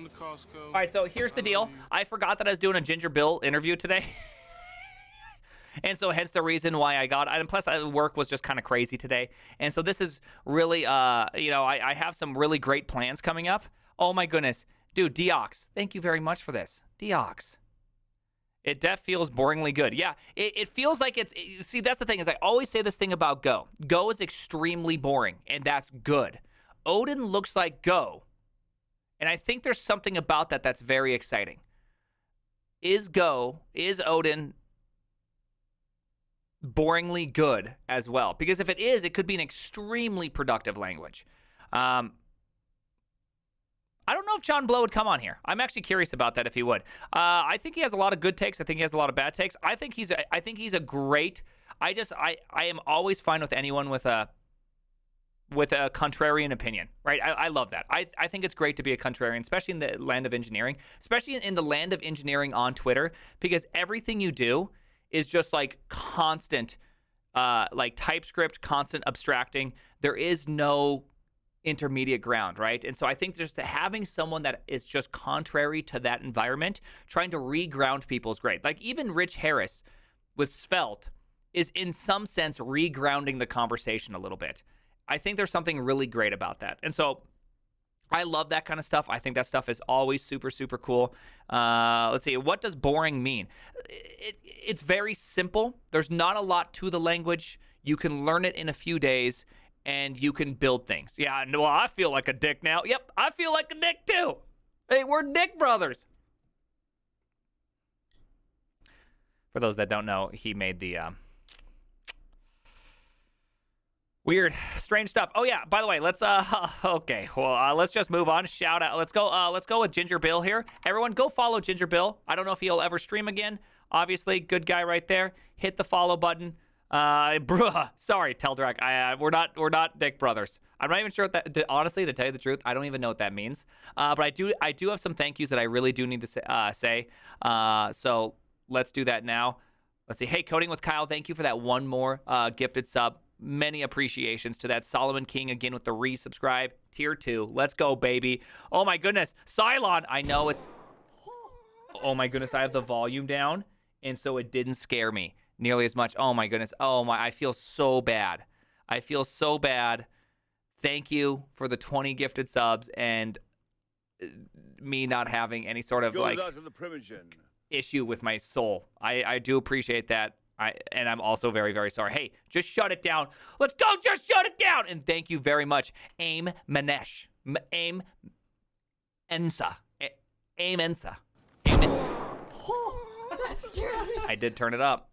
to Costco. All right, so here's the deal. I forgot that I was doing a Ginger Bill interview today. And so hence the reason why I got it. And plus, work was just kind of crazy today. And so this is really, I have some really great plans coming up. Oh, my goodness. Dude, Deox, thank you very much for this. Deox. It feels boringly good. Yeah, it feels like see, that's the thing is I always say this thing about Go. Go is extremely boring, and that's good. Odin looks like Go. And I think there's something about that that's very exciting. Is Odin boringly good as well? Because if it is, it could be an extremely productive language. I don't know if John Blow would come on here. I'm actually curious about that if he would. I think he has a lot of good takes. I think he has a lot of bad takes. I think he's a great. I am always fine with anyone with a contrarian opinion, right? I love that. I think it's great to be a contrarian, especially in the land of engineering, especially in the land of engineering on Twitter, because everything you do is just like constant, like TypeScript, constant abstracting. There is no intermediate ground, right? And so I think just having someone that is just contrary to that environment, trying to reground people is great. Like even Rich Harris with Svelte is in some sense regrounding the conversation a little bit. I think there's something really great about that. And so I love that kind of stuff. I think that stuff is always super, super cool. Let's see. What does boring mean? It's very simple. There's not a lot to the language. You can learn it in a few days, and you can build things. Yeah, no, I feel like a dick now. Yep, I feel like a dick too. Hey, we're dick brothers. For those that don't know, he made the weird, strange stuff. Oh yeah, by the way, let's okay. Well, let's just move on. Shout out. Let's go with Ginger Bill here. Everyone go follow Ginger Bill. I don't know if he'll ever stream again. Obviously, good guy right there. Hit the follow button. Bruh, sorry, Teldrak. We're not dick brothers. I'm not even sure what that. Honestly, to tell you the truth, I don't even know what that means. But I do have some thank yous that I really do need to say. So let's do that now. Let's see. Hey, Coding with Kyle, thank you for that one more gifted sub. Many appreciations to that. Solomon King again with the resubscribe. Tier 2. Let's go, baby. Oh my goodness. Cylon. I know it's. Oh my goodness. I have the volume down, and so it didn't scare me nearly as much. Oh my goodness. Oh my. I feel so bad. I feel so bad. Thank you for the 20 gifted subs and me not having any sort of like issue with my soul. I do appreciate that. And I'm also very, very sorry. Hey, just shut it down. Let's go. Just shut it down. And thank you very much. Aim Manesh. Aim Ensa. Aim Ensa. That scared me. I did turn it up.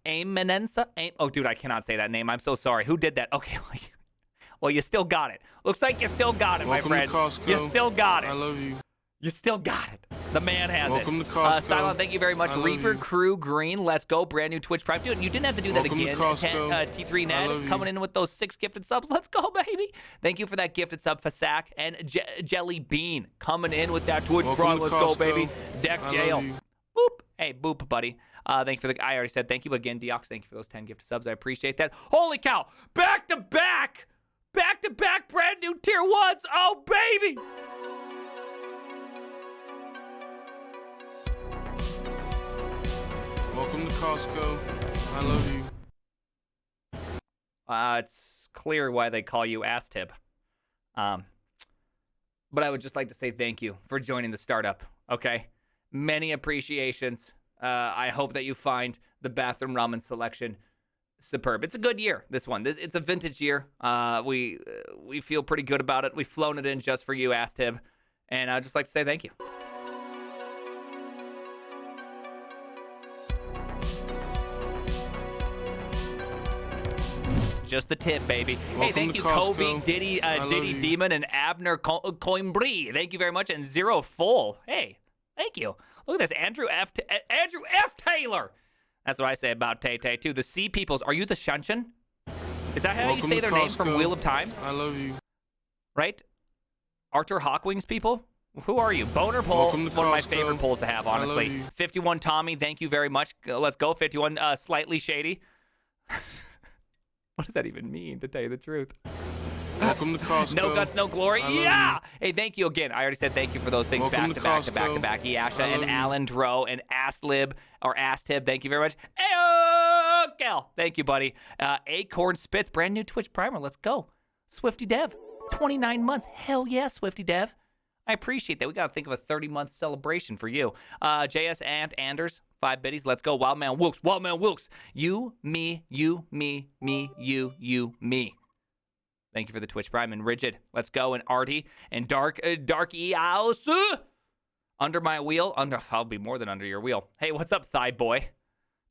Aim Menensa. Oh, dude, I cannot say that name. I'm so sorry. Who did that? Okay. Well, you still got it. Looks like you still got it, Welcome my friend. To Costco. You still got it. I love you. You still got it. The man has Welcome it. To Costco. Silent, thank you very much. Reaper you. Crew Green, let's go. Brand new Twitch Prime. Dude, you didn't have to do that Welcome again. To Costco. T3 Ned coming in with those 6 gifted subs. Let's go, baby. Thank you for that gifted sub, Fasak. And Jelly Bean coming in with that Twitch Welcome Prime. to Let's go, Costco. baby. Deck I Jail. love you. Boop. Hey, boop, buddy. Thank you for the. I already said thank you again, Deox. Thank you for those 10 gifted subs. I appreciate that. Holy cow! Back to back, brand new tier 1s. Oh baby! Welcome to Costco. I love you. It's clear why they call you ass tip. But I would just like to say thank you for joining the startup. Okay, many appreciations. I hope that you find the bathroom ramen selection superb. It's a good year, this one. It's a vintage year. We feel pretty good about it. We've flown it in just for you, Astib. And I'd just like to say thank you. just the tip, baby. Hey, Welcome thank to you, Costco. Kobe, Diddy, I love Diddy you. Demon, and Abner Coimbri. Thank you very much, and Zero Full. Hey, thank you. Look at this, Andrew F. Taylor. That's what I say about Tay Tay too. The Sea Peoples. Are you the Shunshin? Is that how Welcome you say to their name from Costco. Wheel of Time? I love you. Right? Arthur Hawkwings people? Who are you? Boner poll, Welcome one to of my Costco. favorite polls to have, I love honestly. you. 51 Tommy, thank you very much. Let's go. 51 Slightly Shady. What does that even mean, to tell you the truth? Welcome to Costco. No guts, no glory. I love Yeah. you. Hey, thank you again. I already said thank you for those things Welcome back to to back to back to Costco. back. Yasha I and love you. Alan Dro and Aslib or Astib. Thank you very much. Hey, Gal. Thank you, buddy. Acorn Spitz, brand new Twitch primer. Let's go. Swifty Dev, 29 months. Hell yeah, Swifty Dev. I appreciate that. We got to think of a 30-month celebration for you. JS Ant Anders, 5 biddies. Let's go. Wildman Wilkes. Wildman Wilkes. You, me, you, me, you, me. Thank you for the Twitch Prime. And Rigid. Let's go. And Artie. And Dark Eos. Under my wheel. I'll be more than under your wheel. Hey, what's up, Thigh Boy?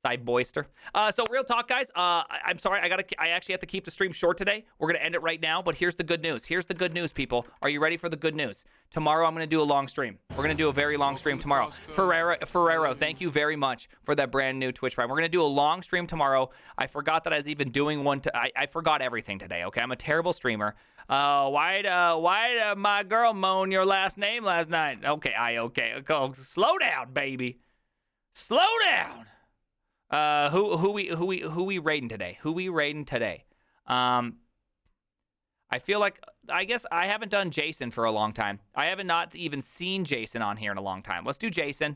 Thigh Boyster. So real talk, guys. I'm sorry. I actually have to keep the stream short today. We're going to end it right now. But here's the good news. Here's the good news, people. Are you ready for the good news? Tomorrow, I'm going to do a long stream. We're going to do a very long stream tomorrow. Ferrero, thank you very much for that brand new Twitch Prime. We're going to do a long stream tomorrow. I forgot that I was even doing one. I forgot everything today, okay? I'm a terrible streamer. Why'd my girl moan your last name last night? Okay. Go, slow down, baby. Slow down. Who we raiding today? I feel like, I guess I haven't done Jason for a long time. I haven't not even seen Jason on here in a long time. Let's do Jason.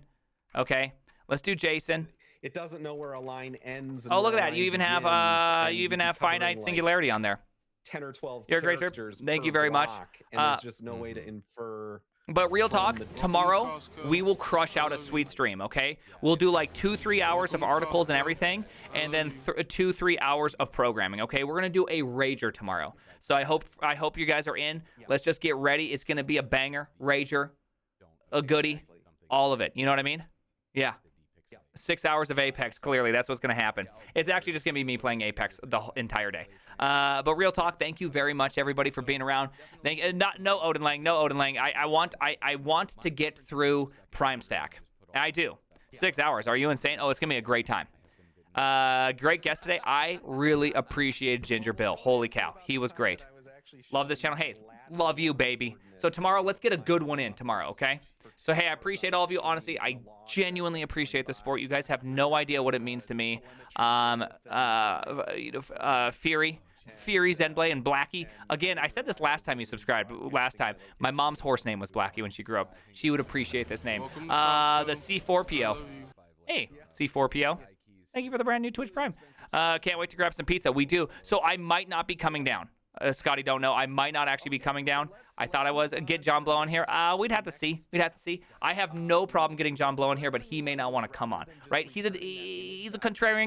Okay. Let's do Jason. It doesn't know where a line ends. And Oh, look where at a that. You line even have begins, you even and have covering, finite like, singularity on there. 10 or 12 You're a great sir. characters Thank per you very much. block, and there's just no way to infer. But real from talk, the- tomorrow we will crush out a sweet stream, okay? We'll do like 2-3 hours of articles and everything, and then 2-3 hours of programming, okay? We're gonna do a rager tomorrow. So I hope you guys are in. Let's just get ready. It's gonna be a banger, rager, a goodie, all of it. You know what I mean? Yeah. 6 hours of Apex, clearly. That's what's going to happen. It's actually just going to be me playing Apex the entire day. But real talk, thank you very much, everybody, for being around. No Odin Lang. I want to get through Prime Stack. I do. 6 hours. Are you insane? Oh, it's going to be a great time. Great guest today. I really appreciated Ginger Bill. Holy cow. He was great. Love this channel. Hey, love you, baby. So tomorrow, let's get a good one in tomorrow, okay? So, hey, I appreciate all of you. Honestly, I genuinely appreciate the support. You guys have no idea what it means to me. Fury, Zenblade, and Blackie. Again, I said this last time you subscribed. Last time, my mom's horse name was Blackie when she grew up. She would appreciate this name. The C4PO. Hey, C4PO. Thank you for the brand new Twitch Prime. Can't wait to grab some pizza. We do. So I might not be coming down. Scotty, don't know. I might not actually be coming down. I thought I was. Get John Blow on here. We'd have to see. I have no problem getting John Blow on here, but he may not want to come on. Right? He's a contrarian